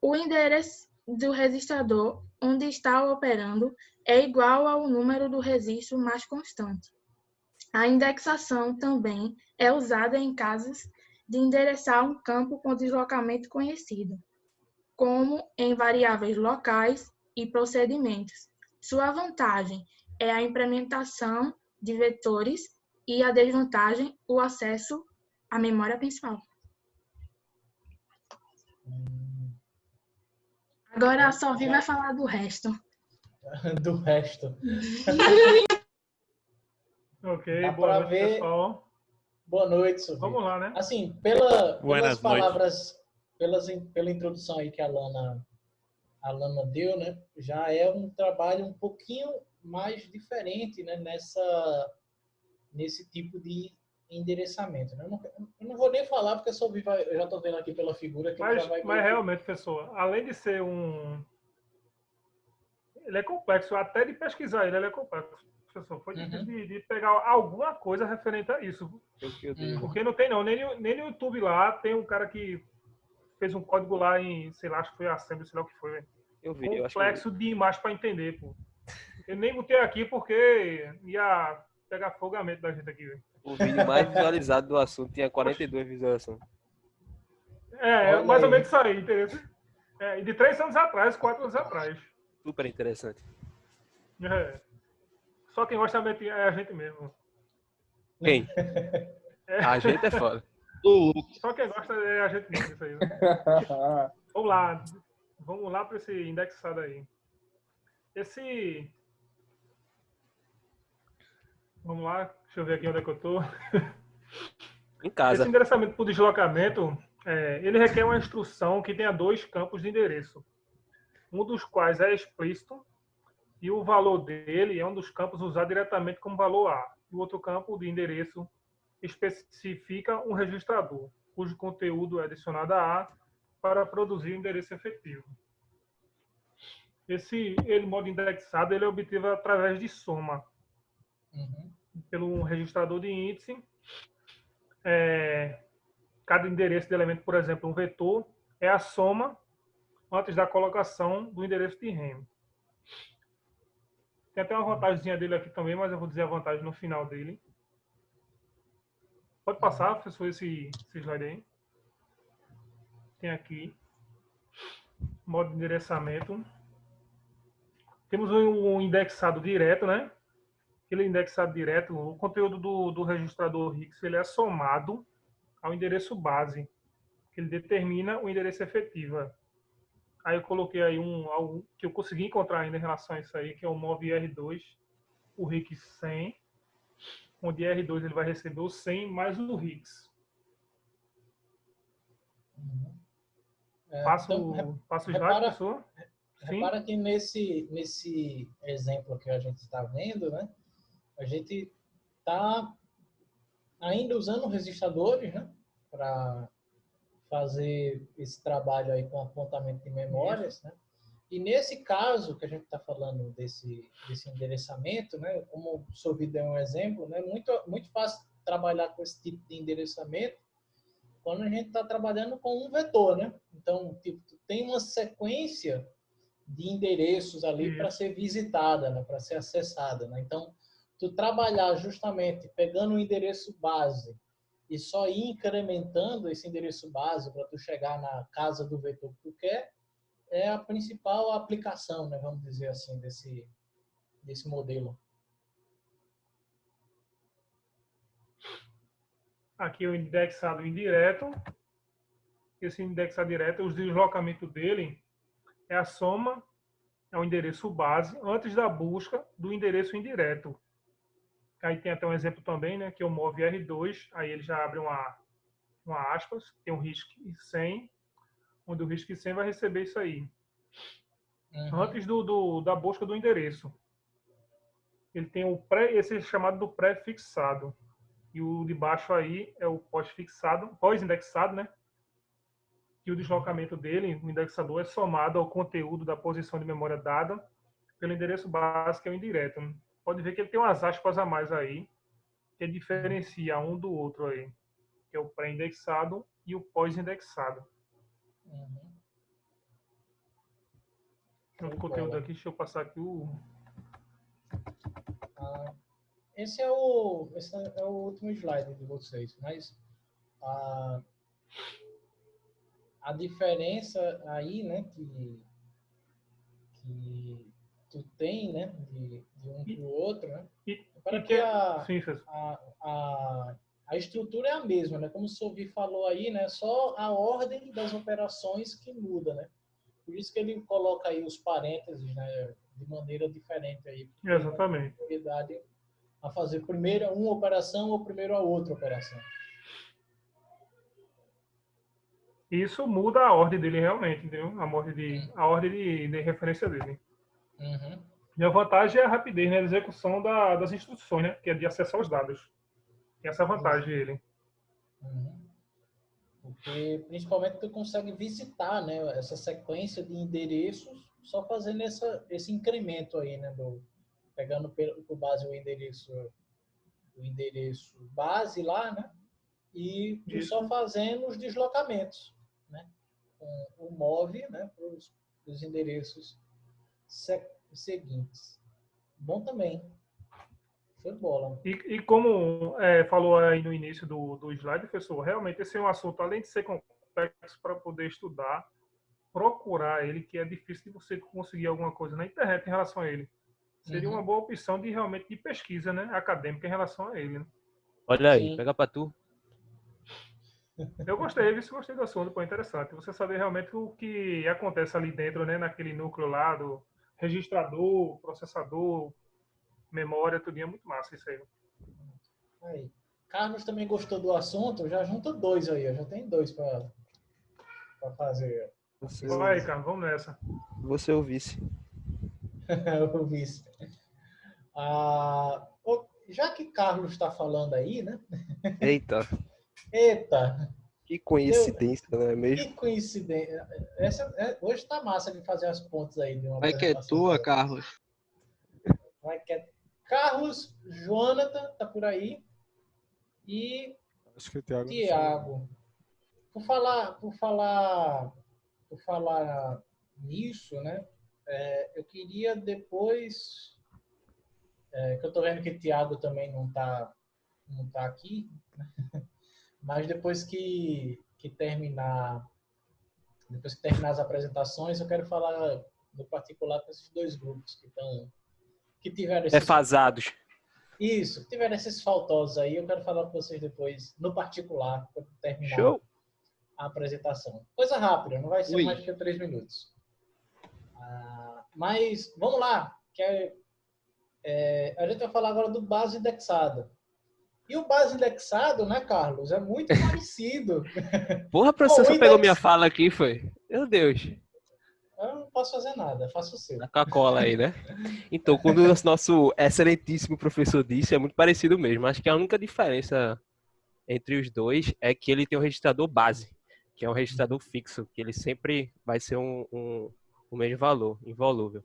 O endereço do registrador onde está operando é igual ao número do registro mais constante. A indexação também é usada em casos de endereçar um campo com deslocamento conhecido, como em variáveis locais e procedimentos. Sua vantagem é a implementação de vetores e a desvantagem, o acesso à memória principal. Agora a Sovi vai falar do resto. Do resto. Ok, boa noite, pessoal. Boa noite, Sovi. Vamos lá, né? Assim, pelas palavras, pela introdução aí que a Alana deu, né? Já é um trabalho um pouquinho mais diferente, né? Nesse tipo de endereçamento, né? Eu não vou nem falar porque eu já estou vendo aqui pela figura que mas, já vai... Mas realmente, pessoal, além de ser ele é complexo, até de pesquisar ele é complexo, professor. Foi difícil de pegar alguma coisa referente a isso. Porque não tem não, nem no YouTube lá tem um cara que fez um código lá em, sei lá, acho que foi Assembly, sei lá o que foi. Eu vi, complexo demais para entender, pô. Eu nem botei aqui porque ia pegar fogo a mente da gente aqui, velho. O vídeo mais visualizado do assunto tinha 42 visualizações. Mais ou menos isso aí, entendeu? E de 3 anos atrás, 4 anos atrás. Super interessante. Só quem gosta é a gente mesmo. Quem? A gente é foda. Só quem gosta é a gente mesmo, isso aí. Né? Vamos lá para esse indexado aí. Vamos lá, deixa eu ver aqui onde é que eu tô. Em casa. Esse endereçamento por deslocamento, ele requer uma instrução que tenha 2 campos de endereço, um dos quais é explícito e o valor dele é um dos campos usado diretamente como valor A. E o outro campo de endereço especifica um registrador, cujo conteúdo é adicionado a A para produzir o endereço efetivo. Modo indexado, ele é obtido através de soma. Pelo registrador de índice. Cada endereço de elemento, por exemplo, um vetor, é a soma antes da colocação do endereço de rem. Tem até uma vantagemzinha dele aqui também, mas eu vou dizer a vantagem no final dele. Pode passar, professor, esse slide aí. Tem aqui modo de endereçamento. Temos um indexado direto, né? Aquele indexado direto, o conteúdo do registrador RIX, ele é somado ao endereço base, que ele determina o endereço efetivo. Aí eu coloquei aí algo que eu consegui encontrar ainda em relação a isso aí, que é o MOV R2, o RIX 100, onde R2 ele vai receber o 100 mais o RIX. Passo o slide, professor. Repara que nesse exemplo que a gente está vendo, né, a gente está ainda usando registradores, né, para fazer esse trabalho aí com apontamento de memórias, né? E nesse caso que a gente está falando desse endereçamento, né, como o senhor deu um exemplo, né, muito fácil trabalhar com esse tipo de endereçamento quando a gente está trabalhando com um vetor, né? Então, tipo, tem uma sequência de endereços ali para ser visitada, né, para ser acessada, né? Então, tu trabalhar justamente pegando o endereço base e só ir incrementando esse endereço base para tu chegar na casa do vetor que tu quer, é a principal aplicação, né, vamos dizer assim, desse modelo. Aqui o indexado indireto. Esse indexado direto, o deslocamento dele é a soma, é o endereço base, antes da busca do endereço indireto. Aí tem até um exemplo também, né, que é o MOV R2, aí ele já abre uma aspas, tem um RISC 100, onde o RISC 100 vai receber isso aí. Antes da busca do endereço. Ele tem esse é chamado do pré-fixado. E o de baixo aí é o pós-fixado, pós-indexado, né? E o deslocamento dele, o indexador, é somado ao conteúdo da posição de memória dada pelo endereço base, que é o indireto. Né? Pode ver que ele tem umas aspas a mais aí, que diferencia um do outro aí, que é o pré-indexado e o pós-indexado. Tem outro conteúdo aqui, deixa eu passar aqui o... Esse é o último slide de vocês, mas a diferença aí, né, que tu tem, né, de um para o outro, né, para que a estrutura é a mesma, né, como o Sovi falou aí, né, só a ordem das operações que muda, né, por isso que ele coloca aí os parênteses, né, de maneira diferente aí. Exatamente. A fazer primeiro uma operação ou primeiro a outra operação. Isso muda a ordem dele realmente, entendeu? A ordem de referência dele. E a vantagem é a rapidez, né? A execução das instruções, né? Que é de acesso aos dados. Tem essa vantagem dele. Porque principalmente tu consegue visitar, né, essa sequência de endereços só fazendo esse incremento aí, né, pegando por base o endereço base lá, né? E só fazendo os deslocamentos, né? Com o MOV, né? Para os endereços seguintes. Bom também. Foi bola. E como falou aí no início do slide, professor, realmente esse é um assunto, além de ser complexo para poder estudar, procurar ele, que é difícil de você conseguir alguma coisa na internet em relação a ele. Seria uma boa opção realmente de pesquisa, né, acadêmica em relação a ele. Né? Olha aí, Sim. pega pra tu. Eu gostei do assunto, pô, interessante. Você saber realmente o que acontece ali dentro, né, naquele núcleo lá do registrador, processador, memória, tudo é muito massa isso aí. Aí. Carlos também gostou do assunto, já junta 2 aí, já tem 2 para fazer. Vai, Carlos, vamos nessa. Você é o vice. O vice. Já que Carlos está falando aí, né? Eita. Eita! Que coincidência, não é mesmo? Que coincidência. Hoje está massa de fazer as pontes aí de uma Vai que é tua, Carlos. Vai que é Carlos, Jonathan, tá por aí. E acho que o Thiago. Tiago. Por falar nisso, né? Eu queria depois, que eu tô vendo que o Tiago também não tá aqui, mas depois que terminar as apresentações, eu quero falar no particular com esses 2 grupos que tiveram esses Defasados. Isso, que tiveram esses faltosos aí, eu quero falar com vocês depois, no particular, quando terminar Show. a apresentação. Coisa rápida, não vai ser mais que 3 minutos. Mas, vamos lá, a gente vai falar agora do base indexado. E o base indexado, né, Carlos, é muito parecido. Porra, professor, você pegou minha fala aqui, foi? Meu Deus. Eu não posso fazer nada, faço o seu. Na Coca-Cola aí, né? Então, quando o nosso excelentíssimo professor disse, é muito parecido mesmo. Acho que a única diferença entre os dois é que ele tem um registrador base, que é um registrador fixo, que ele sempre vai ser o mesmo valor, involúvel.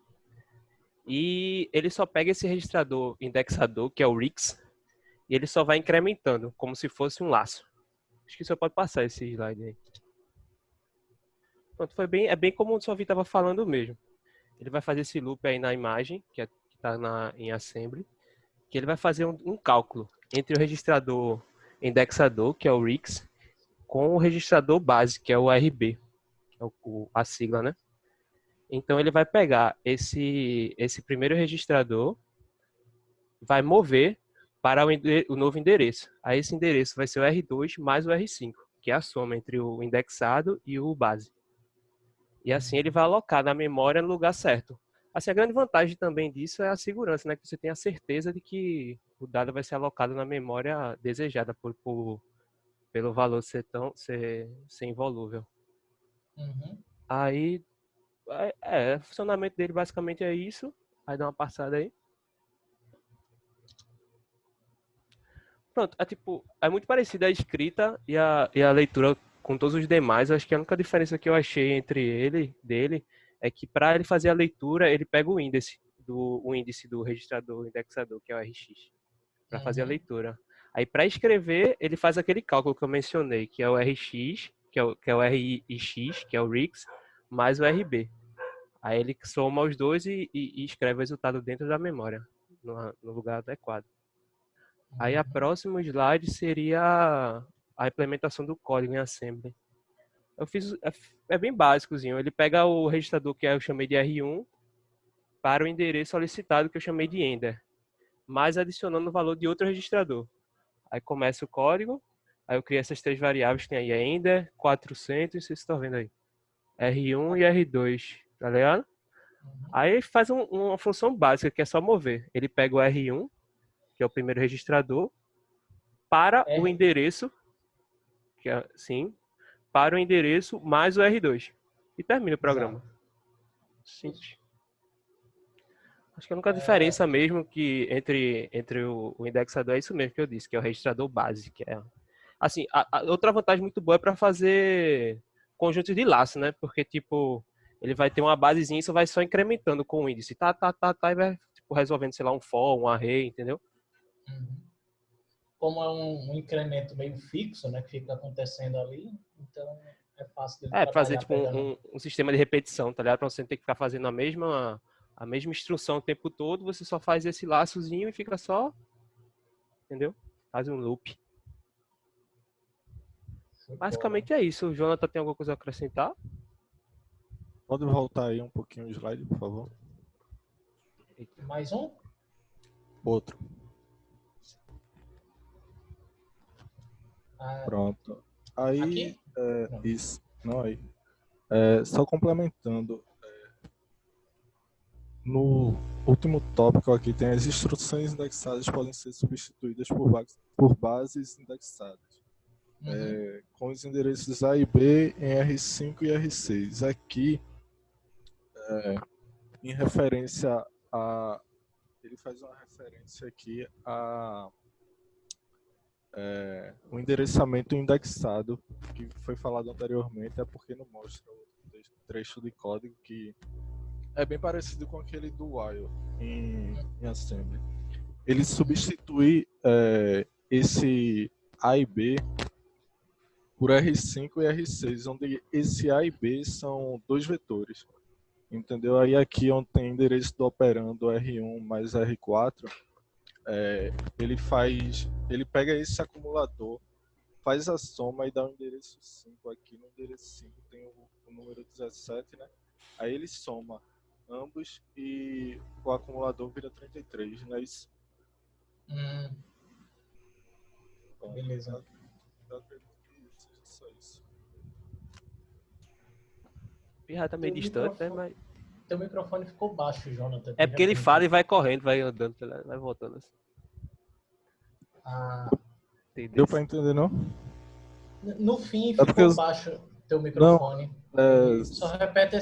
E ele só pega esse registrador indexador, que é o RIX, e ele só vai incrementando, como se fosse um laço. Acho que você pode passar esse slide aí. Pronto, é bem como o Sovi estava falando mesmo. Ele vai fazer esse loop aí na imagem, que está em assembly, que ele vai fazer um cálculo entre o registrador indexador, que é o RIX, com o registrador base, que é o RB, que é a sigla, né? Então ele vai pegar esse primeiro registrador, vai mover para o novo endereço. Aí esse endereço vai ser o R2 mais o R5, que é a soma entre o indexado e o base. E assim ele vai alocar na memória no lugar certo. Assim, a grande vantagem também disso é a segurança, né? Que você tem a certeza de que o dado vai ser alocado na memória desejada pelo valor ser involúvel. Uhum. Aí, o funcionamento dele basicamente é isso. Aí dá uma passada aí. Pronto, é muito parecida a escrita e a leitura com todos os demais. Eu acho que a única diferença que eu achei entre dele é que para ele fazer a leitura, ele pega o índice do registrador indexador, que é o RX, para fazer a leitura. Aí para escrever, ele faz aquele cálculo que eu mencionei, que é o RX, que é o RIX, que é o RIX, mais o RB. Aí ele soma os dois e escreve o resultado dentro da memória, no lugar adequado. Aí a próxima slide seria a implementação do código em assembly. Eu fiz, é bem básicozinho. Ele pega o registrador que eu chamei de R1 para o endereço solicitado que eu chamei de ender, mas adicionando o valor de outro registrador. Aí começa o código, aí eu criei essas 3 variáveis, tem aí ender, 400, vocês estão vendo aí. R1 e R2, tá ligado? Aí faz uma função básica que é só mover. Ele pega o R1, que é o primeiro registrador, para o endereço, que é, sim, para o endereço mais o R2. E termina o programa. Simples. Acho que a única diferença mesmo que entre o indexador é isso mesmo que eu disse, que é o registrador base, que é assim, a outra vantagem muito boa é para fazer conjuntos de laço, né? Porque tipo, ele vai ter uma basezinha e isso vai só incrementando com o índice, e vai tipo, resolvendo, sei lá, um for, um array, entendeu? Como é um incremento meio fixo, né, que fica acontecendo ali, então é fácil de fazer tipo um sistema de repetição, tá ligado? Pra você não ter que ficar fazendo a mesma instrução o tempo todo, você só faz esse laçozinho e fica só, entendeu? Faz um loop. Basicamente é isso. O Jonathan tem alguma coisa a acrescentar? Pode voltar aí um pouquinho o slide, por favor. Mais um? Outro. Pronto. Aí, Aqui? isso. Não, aí. Só complementando. No último tópico aqui tem as instruções indexadas podem ser substituídas por bases indexadas. Com os endereços A e B em R5 e R6. Aqui, em referência a... Ele faz uma referência aqui a o endereçamento indexado, que foi falado anteriormente, é porque não mostra o trecho de código que é bem parecido com aquele do while em Assembly. Ele substitui esse A e B por R5 e R6, onde esse A e B são dois vetores. Entendeu? Aí aqui onde tem endereço do operando R1 mais R4, ele pega esse acumulador, faz a soma e dá o endereço 5. Aqui no endereço 5 tem o número 17, né? Aí ele soma ambos e o acumulador vira 33, não é isso? Então, Beleza. eu acredito que seja só isso. Pirra tá meio distante, né? Mas... Teu microfone ficou baixo, Jonathan. É porque ele fala e vai correndo, vai andando, vai voltando assim. Deu pra entender, não? No fim porque ficou baixo teu microfone. Só repete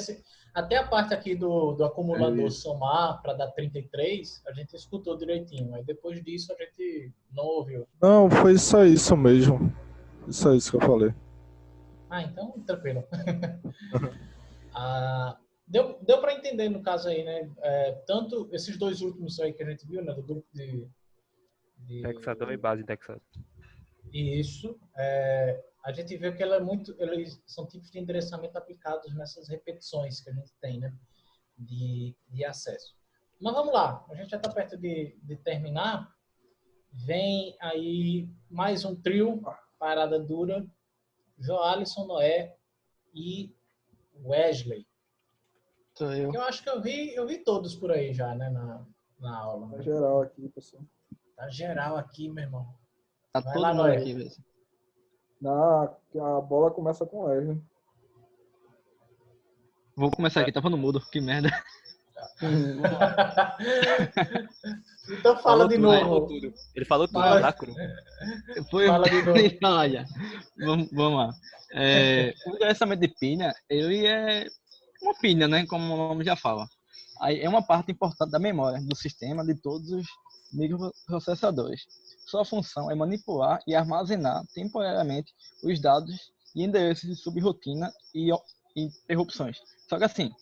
até a parte aqui do acumulador somar para dar 33, a gente escutou direitinho. Aí depois disso a gente não ouviu. Não, foi só isso mesmo. Só isso que eu falei. Então tranquilo. Deu para entender no caso aí, né? Tanto esses dois últimos aí que a gente viu, né? Do grupo de Indexador e base indexada. Isso. A gente vê que eles são tipos de endereçamento aplicados nessas repetições que a gente tem, né? De acesso. Mas vamos lá. A gente já está perto de terminar. Vem aí mais um trio, parada dura. Joalisson, Noé e Wesley. Sou eu. Eu acho que eu vi todos por aí já, né? Na aula. Tá geral aqui, pessoal. Tá geral aqui, meu irmão. Tá Vai todo lá, mundo Noé. aqui, velho. A bola começa com o Wesley. Vou começar aqui, tava no mudo, que merda. Então fala de novo. Ele falou tudo, Fala. tá, Cru? Fala de novo. Falar já. Vamos lá. O endereçamento de pilha, ele é uma pilha, né? Como o nome já fala. Aí é uma parte importante da memória do sistema de todos os microprocessadores. Sua função é manipular e armazenar temporariamente os dados e endereços de subrotina e interrupções. Só que assim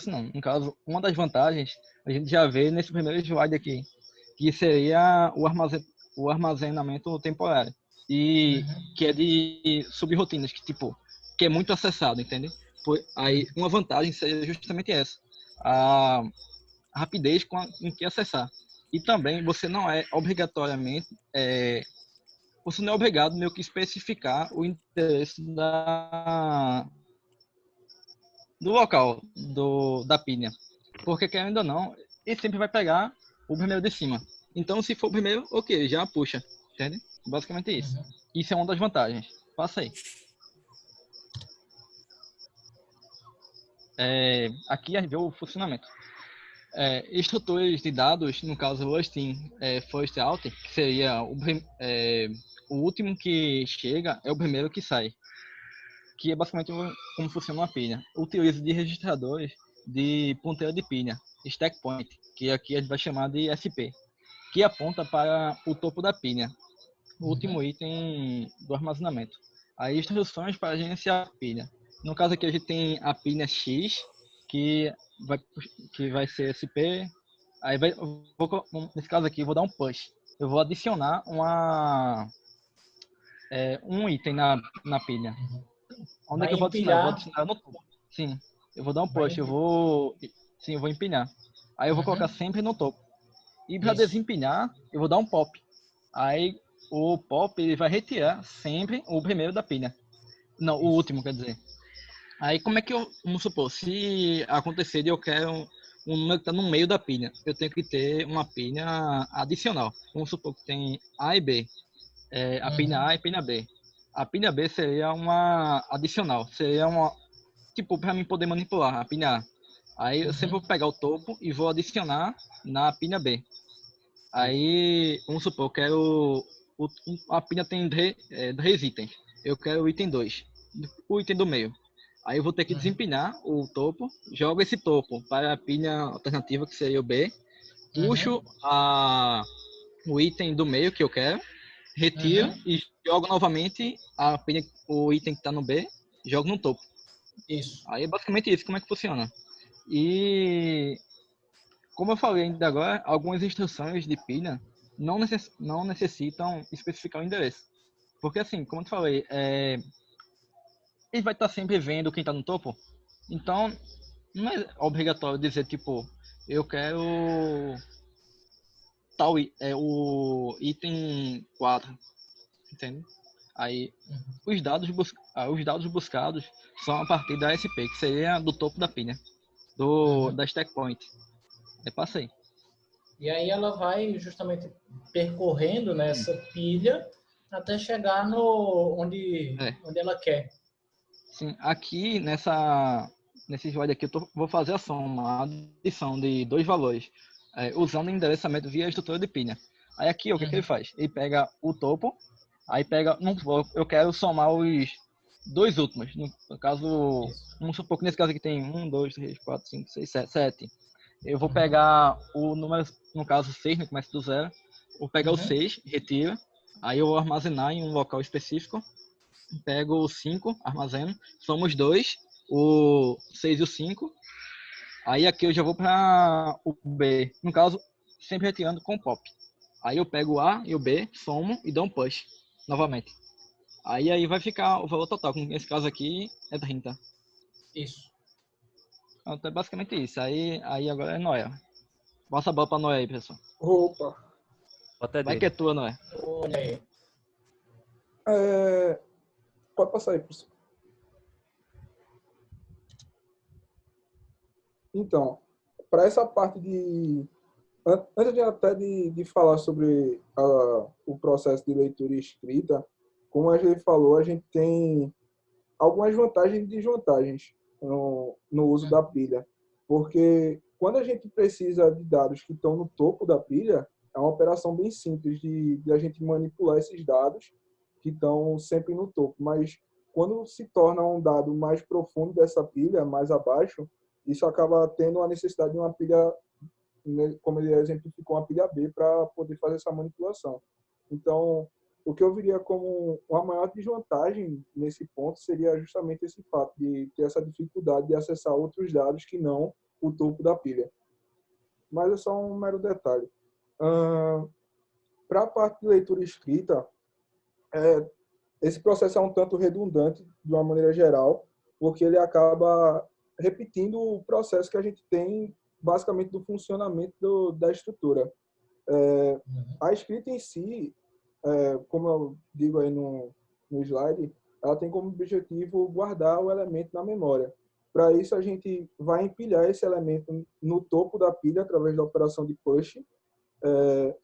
não. No caso, uma das vantagens a gente já vê nesse primeiro slide aqui, que seria o armazenamento temporário e que é de subrotinas, que é muito acessado, entende? Aí uma vantagem seria justamente essa, a rapidez em que acessar. E também você não é obrigatoriamente, você não é obrigado meio que especificar o endereço do local da pilha. Porque querendo ou não, ele sempre vai pegar o primeiro de cima. Então se for o primeiro, ok, já puxa, entende? Basicamente isso. Isso é uma das vantagens. Passa aí. Aqui a gente vê o funcionamento. Estrutores de dados, no caso First In, First Out, que seria o último que chega é o primeiro que sai, que é basicamente como funciona uma pilha. Utiliza de registradores de ponteiro de pilha, stack point, que aqui a gente vai chamar de SP, que aponta para o topo da pilha, o último item do armazenamento. Aí instruções para gerenciar a pilha. No caso aqui a gente tem a pilha X, que vai ser SP. Aí nesse caso aqui eu vou dar um push. Eu vou adicionar um item na pilha. Onde é que eu vou adicionar? Eu vou adicionar no topo. Sim, eu vou dar um push. Eu vou empilhar. Aí eu vou colocar sempre no topo. E para desempilhar, eu vou dar um pop. Aí o pop ele vai retirar sempre o primeiro da pilha. Não, o último, quer dizer. Aí como é que vamos supor, se acontecer de eu quero um número que está no meio da pilha, eu tenho que ter uma pilha adicional. Vamos supor que tem A e B. a pilha A e pilha B. A pilha B seria uma adicional, seria uma, tipo, para mim poder manipular a pilha A. Aí eu sempre vou pegar o topo e vou adicionar na pilha B. Aí, vamos supor, eu quero, a pilha tem 3 itens, eu quero o item 2, o item do meio. Aí eu vou ter que desempilhar o topo, jogo esse topo para a pilha alternativa, que seria o B, puxo o item do meio que eu quero, retiro e jogo novamente o item que está no B, jogo no topo. Isso. Aí é basicamente isso, como é que funciona. E, como eu falei ainda agora, algumas instruções de pilha não necessitam especificar o endereço. Porque assim, como eu falei, ele vai estar sempre vendo quem está no topo. Então, não é obrigatório dizer, tipo, eu quero o item 4, entende? Aí, os dados buscados são a partir da SP, que seria do topo da pilha, da stack point. Passa aí. E aí ela vai justamente percorrendo nessa pilha até chegar onde ela quer. Sim, aqui nesse slide aqui vou fazer a adição de 2 valores, usando o endereçamento via estrutura de pilha. Aí aqui o que ele faz? Ele pega o topo, aí pega, eu quero somar os 2 últimos, no caso, vamos supor que nesse caso aqui tem 1, 2, 3, 4, 5, 6, 7. Eu vou pegar o número, no caso 6, né, começa do 0, vou pegar o 6, retiro, aí eu vou armazenar em um local específico, pego o 5, armazeno, somo os 2, o 6 e o 5, aí aqui eu já vou para o B, no caso, sempre retirando com pop. Aí eu pego o A e o B, somo e dou um push, novamente. Aí vai ficar o valor total, que nesse caso aqui é 30. Isso. Então é basicamente isso. Aí agora é Noé. Passa a bola pra Noé aí, pessoal. Opa. Vai que é tua, Noé. Olha aí. Pode passar aí, professor. Então, para essa parte de... Antes de falar sobre o processo de leitura e escrita, como a gente falou, a gente tem algumas vantagens e desvantagens no uso da pilha. Porque quando a gente precisa de dados que estão no topo da pilha, é uma operação bem simples de a gente manipular esses dados que estão sempre no topo. Mas quando se torna um dado mais profundo dessa pilha, mais abaixo, isso acaba tendo a necessidade de uma pilha, como ele exemplificou, uma pilha B para poder fazer essa manipulação. Então, o que eu veria como uma maior desvantagem nesse ponto seria justamente esse fato de ter essa dificuldade de acessar outros dados que não o topo da pilha. Mas é só um mero detalhe. Para a parte de leitura e escrita, esse processo é um tanto redundante de uma maneira geral, porque ele acaba repetindo o processo que a gente tem basicamente do funcionamento da estrutura. A escrita em si, como eu digo aí no slide, ela tem como objetivo guardar o elemento na memória. Para isso, a gente vai empilhar esse elemento no topo da pilha através da operação de push.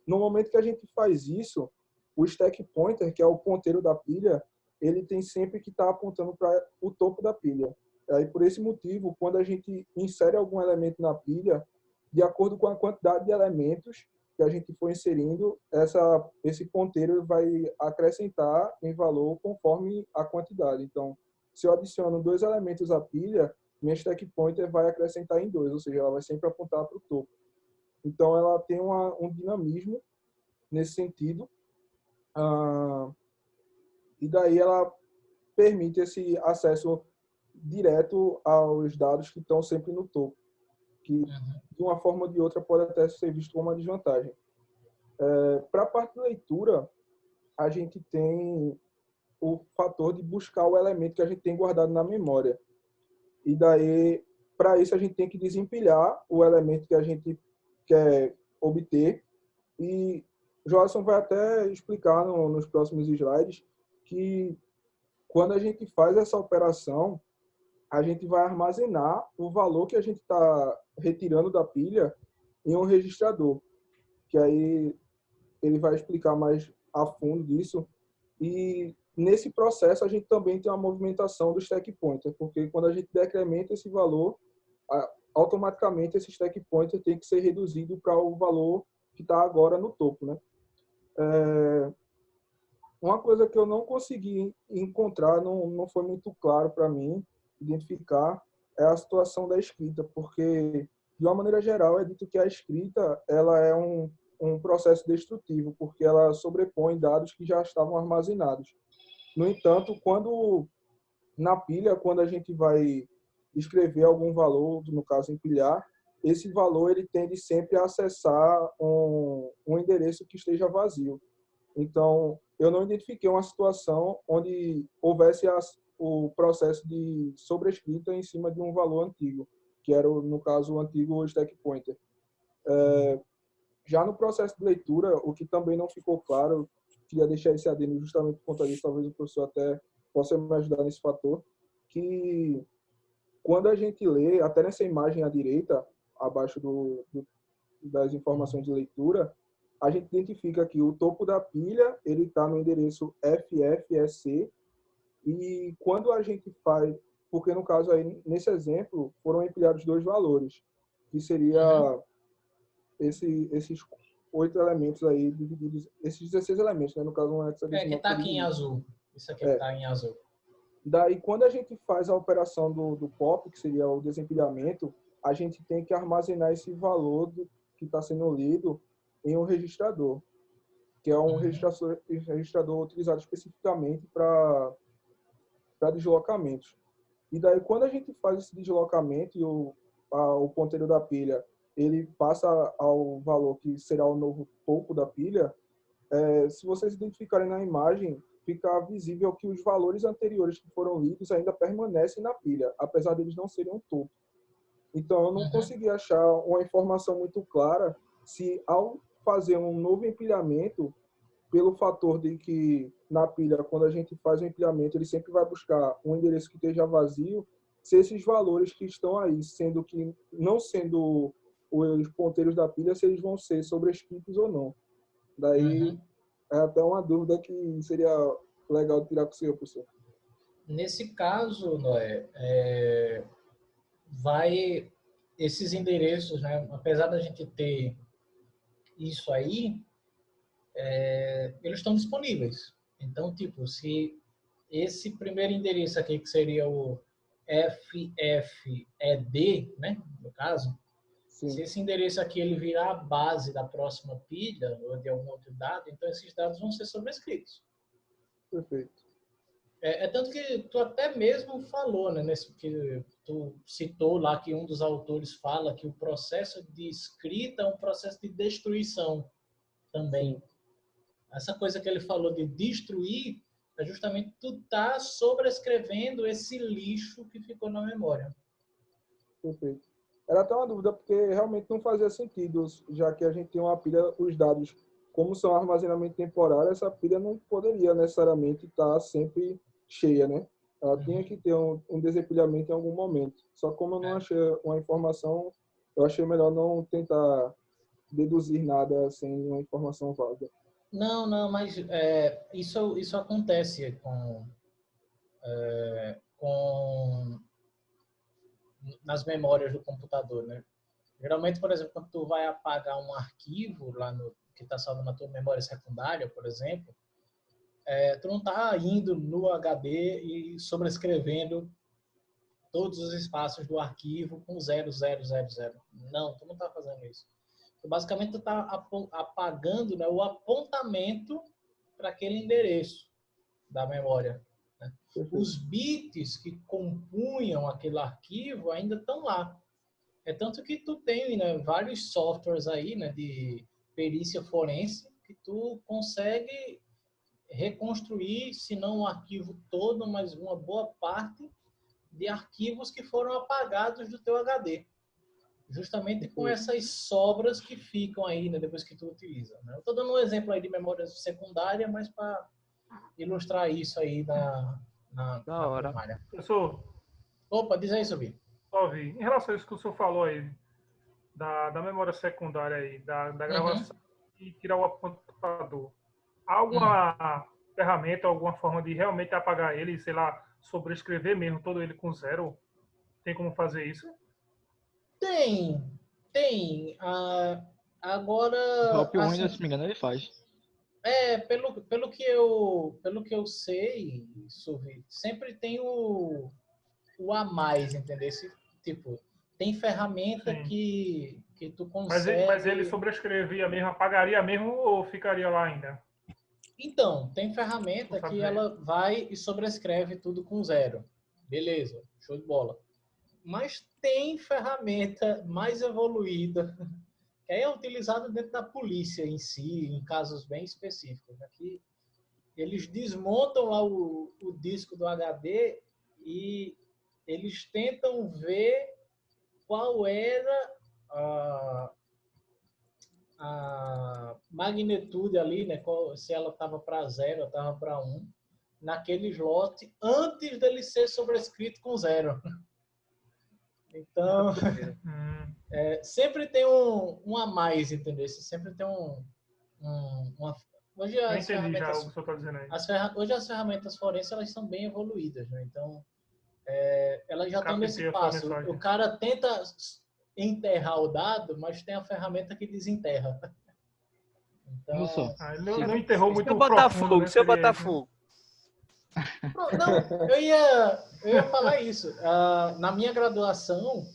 No momento que a gente faz isso, o stack pointer, que é o ponteiro da pilha, ele tem sempre que estar apontando para o topo da pilha. Aí, por esse motivo, quando a gente insere algum elemento na pilha, de acordo com a quantidade de elementos que a gente for inserindo, esse ponteiro vai acrescentar em valor conforme a quantidade. Então, se eu adiciono 2 elementos à pilha, minha stack pointer vai acrescentar em 2, ou seja, ela vai sempre apontar para o topo. Então, ela tem um dinamismo nesse sentido. E daí ela permite esse acesso direto aos dados que estão sempre no topo, que de uma forma ou de outra pode até ser visto como uma desvantagem. Para a parte de leitura, a gente tem o fator de buscar o elemento que a gente tem guardado na memória. E daí, para isso, a gente tem que desempilhar o elemento que a gente quer obter. E Joelson vai até explicar nos próximos slides que quando a gente faz essa operação, a gente vai armazenar o valor que a gente está retirando da pilha em um registrador, que aí ele vai explicar mais a fundo disso, E nesse processo a gente também tem uma movimentação do stack pointer, porque quando a gente decrementa esse valor, automaticamente esse stack pointer tem que ser reduzido para o valor que está agora no topo, né? Uma coisa que eu não consegui encontrar, não foi muito claro para mim identificar, é a situação da escrita, porque de uma maneira geral é dito que a escrita ela é um processo destrutivo, porque ela sobrepõe dados que já estavam armazenados. No entanto, na pilha, quando a gente vai escrever algum valor, no caso empilhar, esse valor ele tende sempre a acessar um endereço que esteja vazio. Então, eu não identifiquei uma situação onde houvesse o processo de sobrescrita em cima de um valor antigo, que era, no caso, o antigo stack pointer. Já no processo de leitura, o que também não ficou claro, queria deixar esse adendo justamente por conta disso, talvez o professor até possa me ajudar nesse fator, que quando a gente lê, até nessa imagem à direita, abaixo das informações de leitura, a gente identifica que o topo da pilha ele está no endereço FFEC, e quando a gente faz, porque no caso aí, nesse exemplo, foram empilhados 2 valores, que seria esses 8 elementos aí, divididos, esses 16 elementos, né? No caso, um hexadecimal. Que está aqui em azul. Isso aqui está em azul. Daí, quando a gente faz a operação do POP, que seria o desempilhamento, a gente tem que armazenar esse valor que está sendo lido em um registrador, que é um registrador utilizado especificamente para deslocamentos. E daí, quando a gente faz esse deslocamento e o ponteiro da pilha ele passa ao valor que será o novo topo da pilha, se vocês identificarem na imagem, fica visível que os valores anteriores que foram lidos ainda permanecem na pilha, apesar deles não serem um topo. Então, eu não consegui achar uma informação muito clara se, ao fazer um novo empilhamento, pelo fator de que na pilha, quando a gente faz o empilhamento, ele sempre vai buscar um endereço que esteja vazio, se esses valores que estão aí, sendo que não sendo os ponteiros da pilha, se eles vão ser sobrescritos ou não. Daí é até uma dúvida que seria legal tirar com o senhor, professor. Nesse caso, Noé, esses endereços, né, apesar da gente ter isso aí, eles estão disponíveis. Então, tipo, se esse primeiro endereço aqui, que seria o FFED, né, no caso, se esse endereço aqui ele virar a base da próxima pilha ou de algum outro dado, então esses dados vão ser sobrescritos. Perfeito. Tanto que tu até mesmo falou, né, que tu citou lá que um dos autores fala que o processo de escrita é um processo de destruição também. Essa coisa que ele falou de destruir é justamente tu tá sobrescrevendo esse lixo que ficou na memória. Perfeito. Era até uma dúvida, porque realmente não fazia sentido, já que a gente tem uma pilha, os dados, como são armazenamento temporário, essa pilha não poderia necessariamente estar sempre cheia, né? Ela tinha que ter um desempilhamento em algum momento. Só como eu não achei uma informação, eu achei melhor não tentar deduzir nada sem uma informação válida. Não, mas isso acontece com nas memórias do computador, né? Geralmente, por exemplo, quando tu vai apagar um arquivo lá que está salvo na tua memória secundária, por exemplo, tu não está indo no HD e sobrescrevendo todos os espaços do arquivo com 0000. Não, tu não está fazendo isso. Tu, basicamente, tu está apagando, né, o apontamento para aquele endereço da memória. Né? Os bits que compunham aquele arquivo ainda estão lá. É tanto que tu tem, né, vários softwares aí, né, de perícia forense que tu consegue reconstruir, se não o arquivo todo, mas uma boa parte de arquivos que foram apagados do teu HD. Justamente com essas sobras que ficam aí, né, depois que tu utiliza. Né? Eu estou dando um exemplo aí de memória secundária, mas para ilustrar isso aí na primária. Professor. Opa, diz aí, Subi. Em relação a isso que o senhor falou aí, da memória secundária aí, da gravação e tirar o apontador, há alguma ferramenta, alguma forma de realmente apagar ele, sei lá, sobrescrever mesmo todo ele com 0? Tem como fazer isso? Tem. Agora, O próprio assim, Windows, se não me engano, ele faz. pelo que eu sei, Suvi, sempre tem o a mais, entendeu? Tipo, tem ferramenta que tu consegue... Mas ele sobrescrevia mesmo, apagaria mesmo ou ficaria lá ainda? Então, tem ferramenta que ela vai e sobrescreve tudo com 0. Beleza, show de bola. Mas tem ferramenta mais evoluída que é utilizada dentro da polícia em si, em casos bem específicos. Aqui, eles desmontam lá o disco do HD e eles tentam ver qual era a magnitude ali, né? Se ela estava para 0 ou estava para 1, naquele slot, antes dele ser sobrescrito com 0. Então, sempre tem um a mais, entendeu? Sempre tem hoje as ferramentas, já o que você está dizendo aí. Hoje as ferramentas forenses elas são bem evoluídas, né? Então, elas já estão nesse passo. O cara tenta enterrar o dado, mas tem a ferramenta que desenterra. Então, ele não enterrou muito Botafogo, seu Botafogo. Não, eu ia falar isso. Na minha graduação,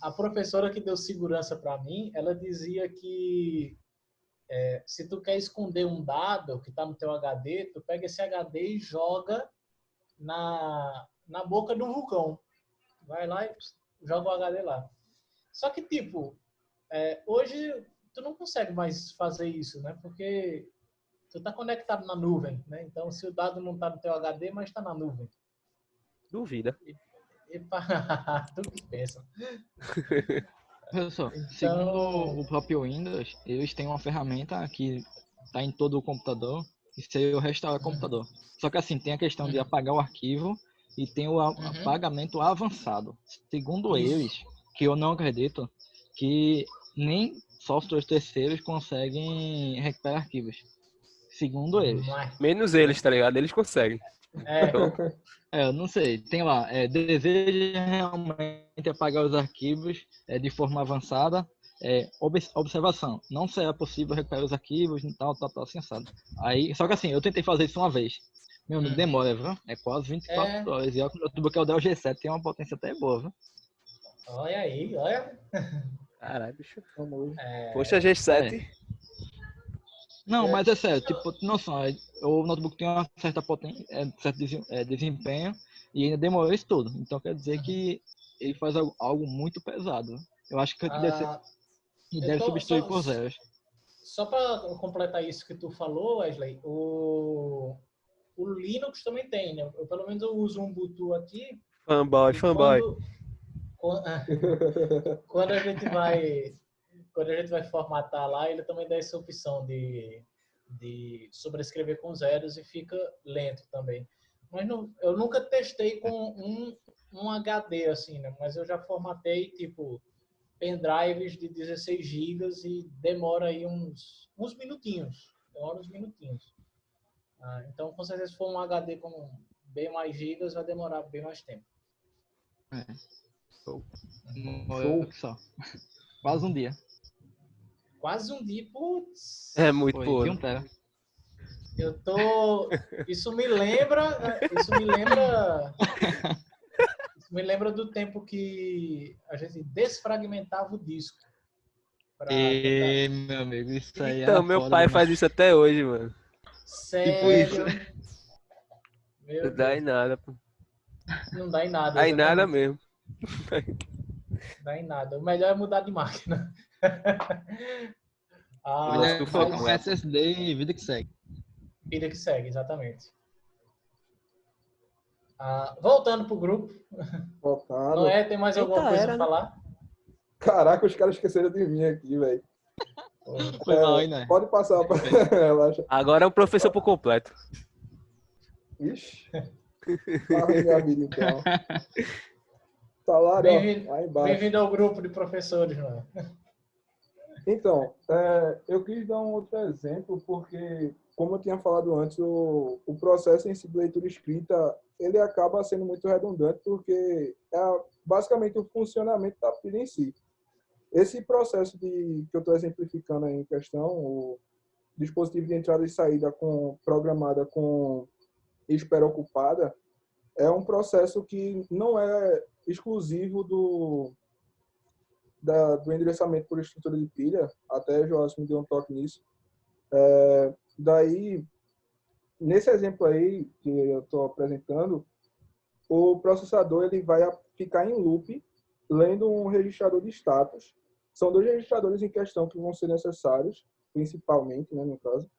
a professora que deu segurança para mim, ela dizia que se tu quer esconder um dado que está no teu HD, tu pega esse HD e joga na boca do vulcão. Vai lá e joga o HD lá. Só que, tipo, hoje tu não consegue mais fazer isso, né? Porque tu tá conectado na nuvem, né? Então, se o dado não tá no teu HD, mas tá na nuvem. Duvida. Tu que pensa. Professor, segundo o próprio Windows, eles têm uma ferramenta que tá em todo o computador, que seria o restaurar o computador. Só que assim, tem a questão de apagar o arquivo e tem o apagamento avançado. Segundo eles, que eu não acredito, que nem softwares terceiros conseguem recuperar arquivos. Segundo eles. Menos eles, tá ligado? Eles conseguem. Eu não sei. Tem lá, deseja realmente apagar os arquivos de forma avançada. Observação, não será possível recuperar os arquivos e tal, assim, assado. Aí, só que assim, eu tentei fazer isso uma vez. Meu amigo, demora, viu? É quase 24 horas. E o notebook é o Dell G7, tem uma potência até boa, viu? Olha aí, olha. Caralho, bicho. Poxa, G7. Não, mas é sério, tipo, noção, o notebook tem uma certa potência, certo desempenho e ainda demorou isso tudo. Então quer dizer que ele faz algo muito pesado. Eu acho que deve substituir por zeros. Só para completar isso que tu falou, Wesley, o Linux também tem, né? Eu pelo menos eu uso um Ubuntu aqui. Fanboy. Quando a gente vai formatar lá, ele também dá essa opção de sobrescrever com zeros e fica lento também. Mas eu nunca testei com um HD assim, né? Mas eu já formatei tipo pendrives de 16 GB e demora aí uns minutinhos. Então, com certeza, se for um HD com bem mais gigas, vai demorar bem mais tempo. Show. Só. Quase um dia. Quase um dia, putz. É muito bom. Eu tô. Isso me lembra do tempo que a gente desfragmentava o disco. Meu amigo, isso aí então, meu pai faz isso até hoje, mano. Sério? Tipo isso. Não dá em nada, pô. Não dá em nada. Dá em nada mesmo. Dá em nada. O melhor é mudar de máquina. Com SSD e vida que segue. Vida que segue, exatamente. Voltando pro grupo. Voltando. Não tem mais alguma coisa pra falar? Caraca, os caras esqueceram de mim aqui, velho. Pode passar pra... Relaxa. Agora é um professor por completo. Ixi. Fala minha vida, então. Salário, lá embaixo. Bem-vindo ao grupo de professores, mano. Então, eu quis dar um outro exemplo, porque como eu tinha falado antes, o processo em si de leitura escrita, ele acaba sendo muito redundante, porque é basicamente o funcionamento da pilha em si. Esse processo que eu estou exemplificando aí em questão, o dispositivo de entrada e saída programada com espera ocupada, é um processo que não é exclusivo do endereçamento por estrutura de pilha. Até o Joás me deu um toque nisso. Daí, nesse exemplo aí que eu estou apresentando, o processador ele vai ficar em loop, lendo um registrador de status. São 2 registradores em questão que vão ser necessários, principalmente, né, no caso,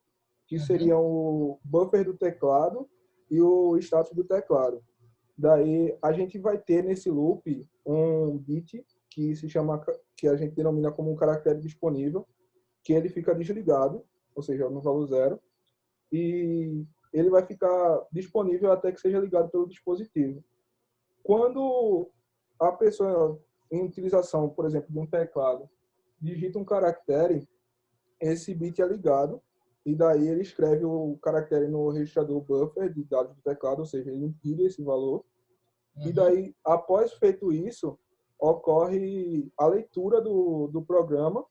que seriam o buffer do teclado e o status do teclado. Daí, a gente vai ter nesse loop um bit que a gente denomina como um caractere disponível, que ele fica desligado, ou seja, no valor 0, e ele vai ficar disponível até que seja ligado pelo dispositivo. Quando a pessoa, em utilização, por exemplo, de um teclado, digita um caractere, esse bit é ligado, e daí ele escreve o caractere no registrador buffer de dados do teclado, ou seja, ele empilha esse valor. E daí, após feito isso, ocorre a leitura do programa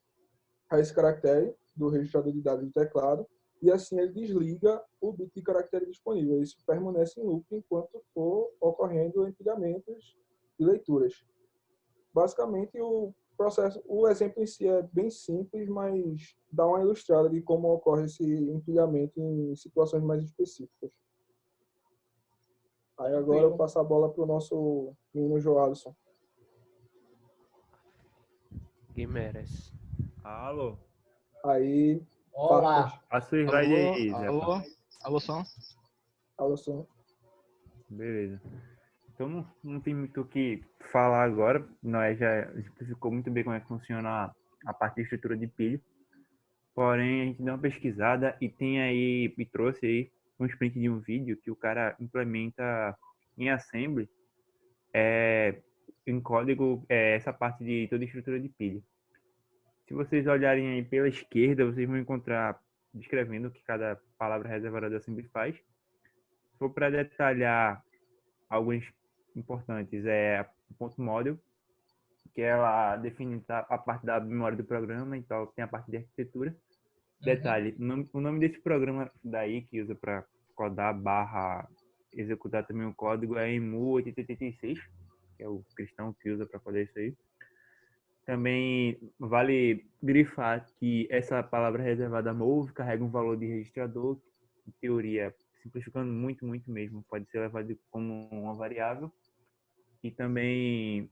a esse caractere do registrador de dados do teclado, e assim ele desliga o bit de caractere disponível. Isso permanece em loop enquanto for ocorrendo empilhamentos e leituras. Basicamente, o exemplo em si é bem simples, mas dá uma ilustrada de como ocorre esse empilhamento em situações mais específicas. Aí agora eu passo a bola para o nosso menino Joalisson. Quem merece. Alô? Aí. Olá. A sua slide aí, Zé. Alô, som? Alô, som. Beleza. Então não tem muito o que falar agora. Nós já explicou muito bem como é que funciona a parte de estrutura de pilha. Porém, a gente deu uma pesquisada e tem aí, e trouxe aí um sprint de um vídeo que o cara implementa em Assembly em código essa parte de toda a estrutura de pilha. Se vocês olharem aí pela esquerda, vocês vão encontrar descrevendo o que cada palavra reservada da Assembly faz. Se for para detalhar alguns importantes, o ponto model, que ela define a parte da memória do programa, então tem a parte de arquitetura. Detalhe, o nome desse programa daí, que usa para codar / executar também o código, é EMU8086, que é o cristão que usa para codar isso aí. Também vale grifar que essa palavra reservada move carrega um valor de registrador, em teoria, simplificando muito mesmo, pode ser levado como uma variável. E também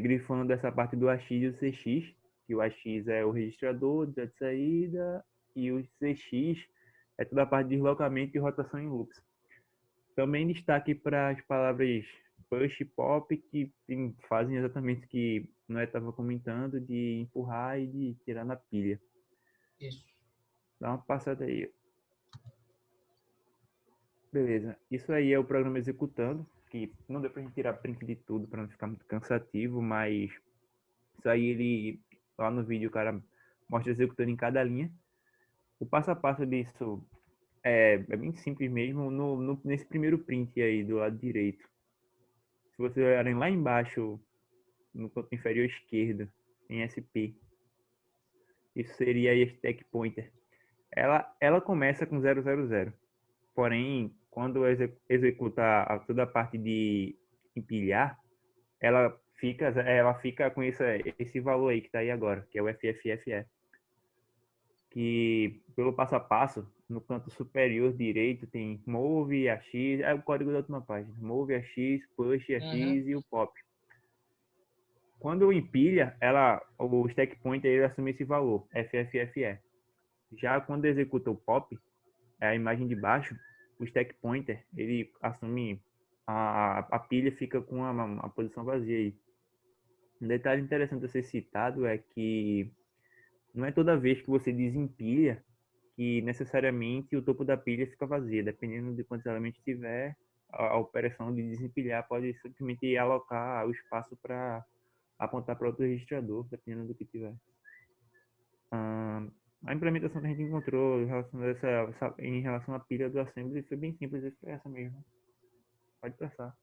grifando essa parte do AX e o CX, que o AX é o registrador de saída e o CX é toda a parte de deslocamento e rotação em loops. Também destaque para as palavras push e pop, que fazem exatamente o que Noé estava comentando, de empurrar e de tirar na pilha. Isso. Dá uma passada aí. Beleza. Isso aí é o programa executando, que não deu pra gente tirar print de tudo para não ficar muito cansativo, mas isso aí ele, lá no vídeo, o cara mostra executando em cada linha. O passo a passo disso é bem simples mesmo, nesse primeiro print aí do lado direito. Se vocês olharem lá embaixo, no canto inferior esquerdo, em SP, isso seria a stack pointer. Ela começa com 000. Porém, quando executar toda a parte de empilhar, ela fica com esse valor aí que está aí agora, que é o FFFE. Que pelo passo a passo, no canto superior direito tem move, AX, é o código da última página, move, AX, push, AX e o pop. Quando empilha, o stack pointer ele assume esse valor, FFFE. Já quando executa o pop, a imagem de baixo, o stack pointer, ele assume a pilha fica com a posição vazia aí. Um detalhe interessante a ser citado é que não é toda vez que você desempilha que necessariamente o topo da pilha fica vazia. Dependendo de quantos elementos tiver, a operação de desempilhar pode simplesmente alocar o espaço para apontar para outro registrador, dependendo do que tiver. A implementação que a gente encontrou em relação à pilha do Assembly foi bem simples, é essa mesmo. Pode passar.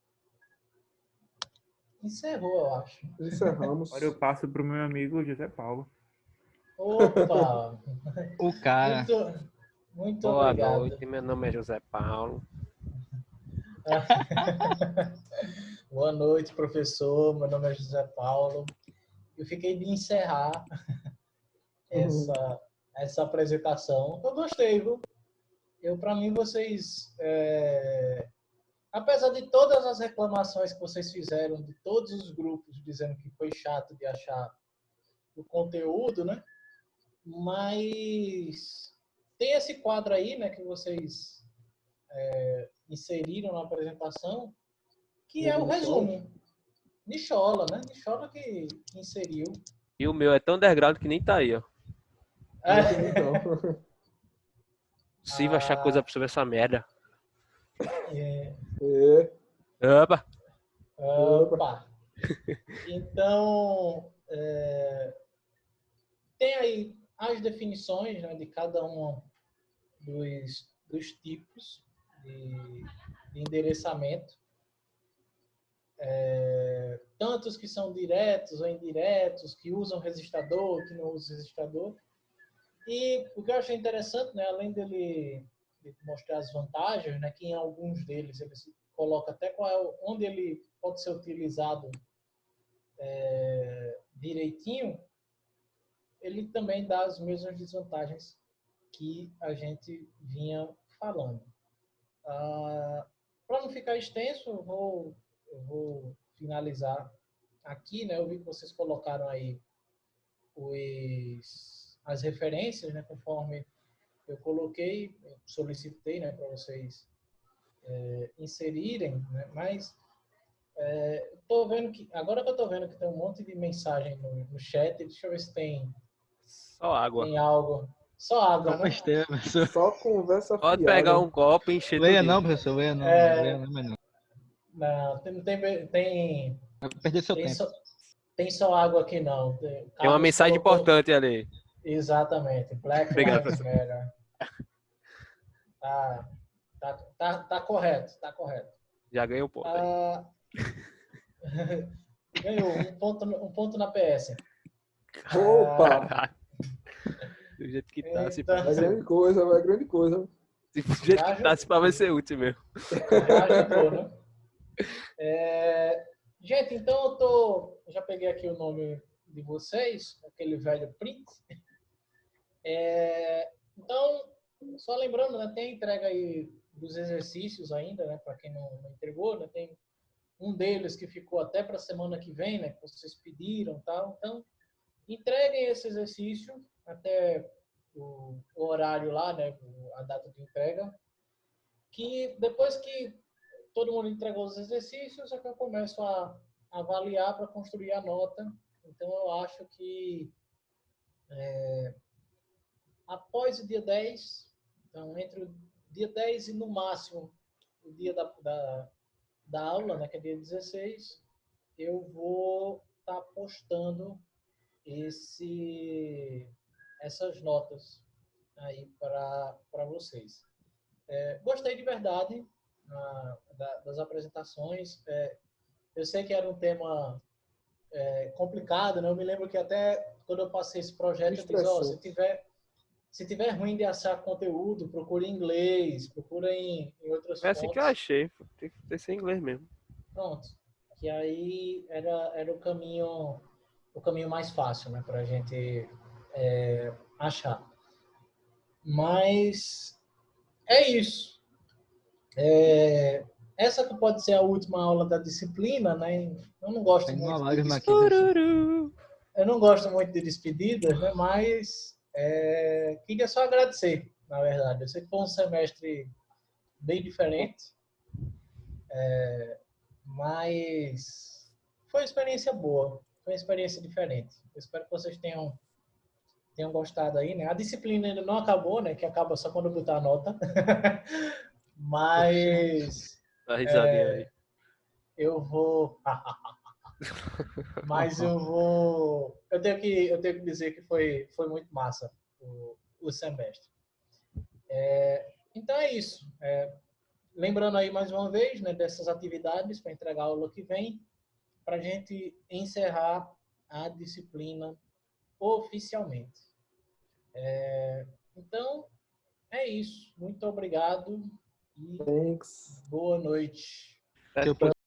Encerrou, eu acho. Encerramos. Agora eu passo para o meu amigo José Paulo. Opa! O cara. Muito Boa obrigado. noite, meu nome é José Paulo. Boa noite, professor. Meu nome é José Paulo. Eu fiquei de encerrar essa apresentação. Eu gostei, viu? Para mim, vocês, apesar de todas as reclamações que vocês fizeram de todos os grupos, dizendo que foi chato de achar o conteúdo, né? Mas tem esse quadro aí, né, que vocês inseriram na apresentação, que é o resumo. Nichola, né? Nichola que inseriu. E o meu é tão underground que nem tá aí, ó. Possível achar coisa sobre essa merda. Opa! Opa! Então, tem aí as definições, né, de cada um dos tipos de endereçamento. Tantos que são diretos ou indiretos, que usam registrador, que não usam registrador. E o que eu achei interessante, né, além de mostrar as vantagens, né, que em alguns deles ele coloca até onde ele pode ser utilizado direitinho, ele também dá as mesmas desvantagens que a gente vinha falando. Para não ficar extenso, eu vou finalizar aqui, né? Eu vi que vocês colocaram aí as referências, né? Conforme eu coloquei, eu solicitei, né, para vocês inserirem, né? Mas tô vendo agora que eu tô vendo que tem um monte de mensagem no chat, deixa eu ver se tem Só água. Tem algo. Só água, Só né? besteira, professor. Só conversa Pode fiada. pegar um copo e encher Leia tudo. não, professor, leia não. Não, tem Vai perder seu tempo. Tem só água aqui, não. Tem uma mensagem importante ali. Exatamente. Black Obrigado, Lives Matter. Tá correto, tá correto. Já ganhei um ponto. Ganhou um ponto na PS. Opa! Do jeito que tá, se Então, É grande coisa, vai grande coisa. do jeito que tá, se vai ser útil mesmo. Já ajudou, né? Gente, então eu já peguei aqui o nome de vocês, aquele velho print. Então, só lembrando, né, tem a entrega aí dos exercícios ainda, né, para quem não entregou, né, tem um deles que ficou até para a semana que vem, né, que vocês pediram, tal. Então, entreguem esse exercício até o horário lá, né, a data de entrega, que depois que todo mundo entregou os exercícios, é que eu começo a avaliar para construir a nota. Então, eu acho que após o dia 10, então, entre o dia 10 e, no máximo, o dia da aula, né, que é dia 16, eu vou estar postando essas notas aí para vocês. Gostei de verdade das apresentações. Eu sei que era um tema complicado, né? Eu me lembro que até quando eu passei esse projeto, eu disse, se tiver ruim de achar conteúdo, procure em inglês, procure em outras É assim fontes. que eu achei. Tem que ser em inglês mesmo. Pronto. Que aí era o caminho mais fácil, né, para a gente achar. Mas é isso. Essa que pode ser a última aula da disciplina, né? Eu não gosto eu não gosto muito de despedidas, né? Mas queria só agradecer, na verdade. Eu sei que foi um semestre bem diferente, mas foi uma experiência boa, foi uma experiência diferente. Eu espero que vocês tenham gostado aí, né? A disciplina ainda não acabou, né? Que acaba só quando botar a nota. Mas Dá risadinha aí. eu vou... Mas eu tenho que dizer que foi muito massa o o semestre. Então é isso. Lembrando aí mais uma vez, né, dessas atividades para entregar a aula que vem, para a gente encerrar a disciplina oficialmente. Então, é isso. Muito obrigado e boa noite.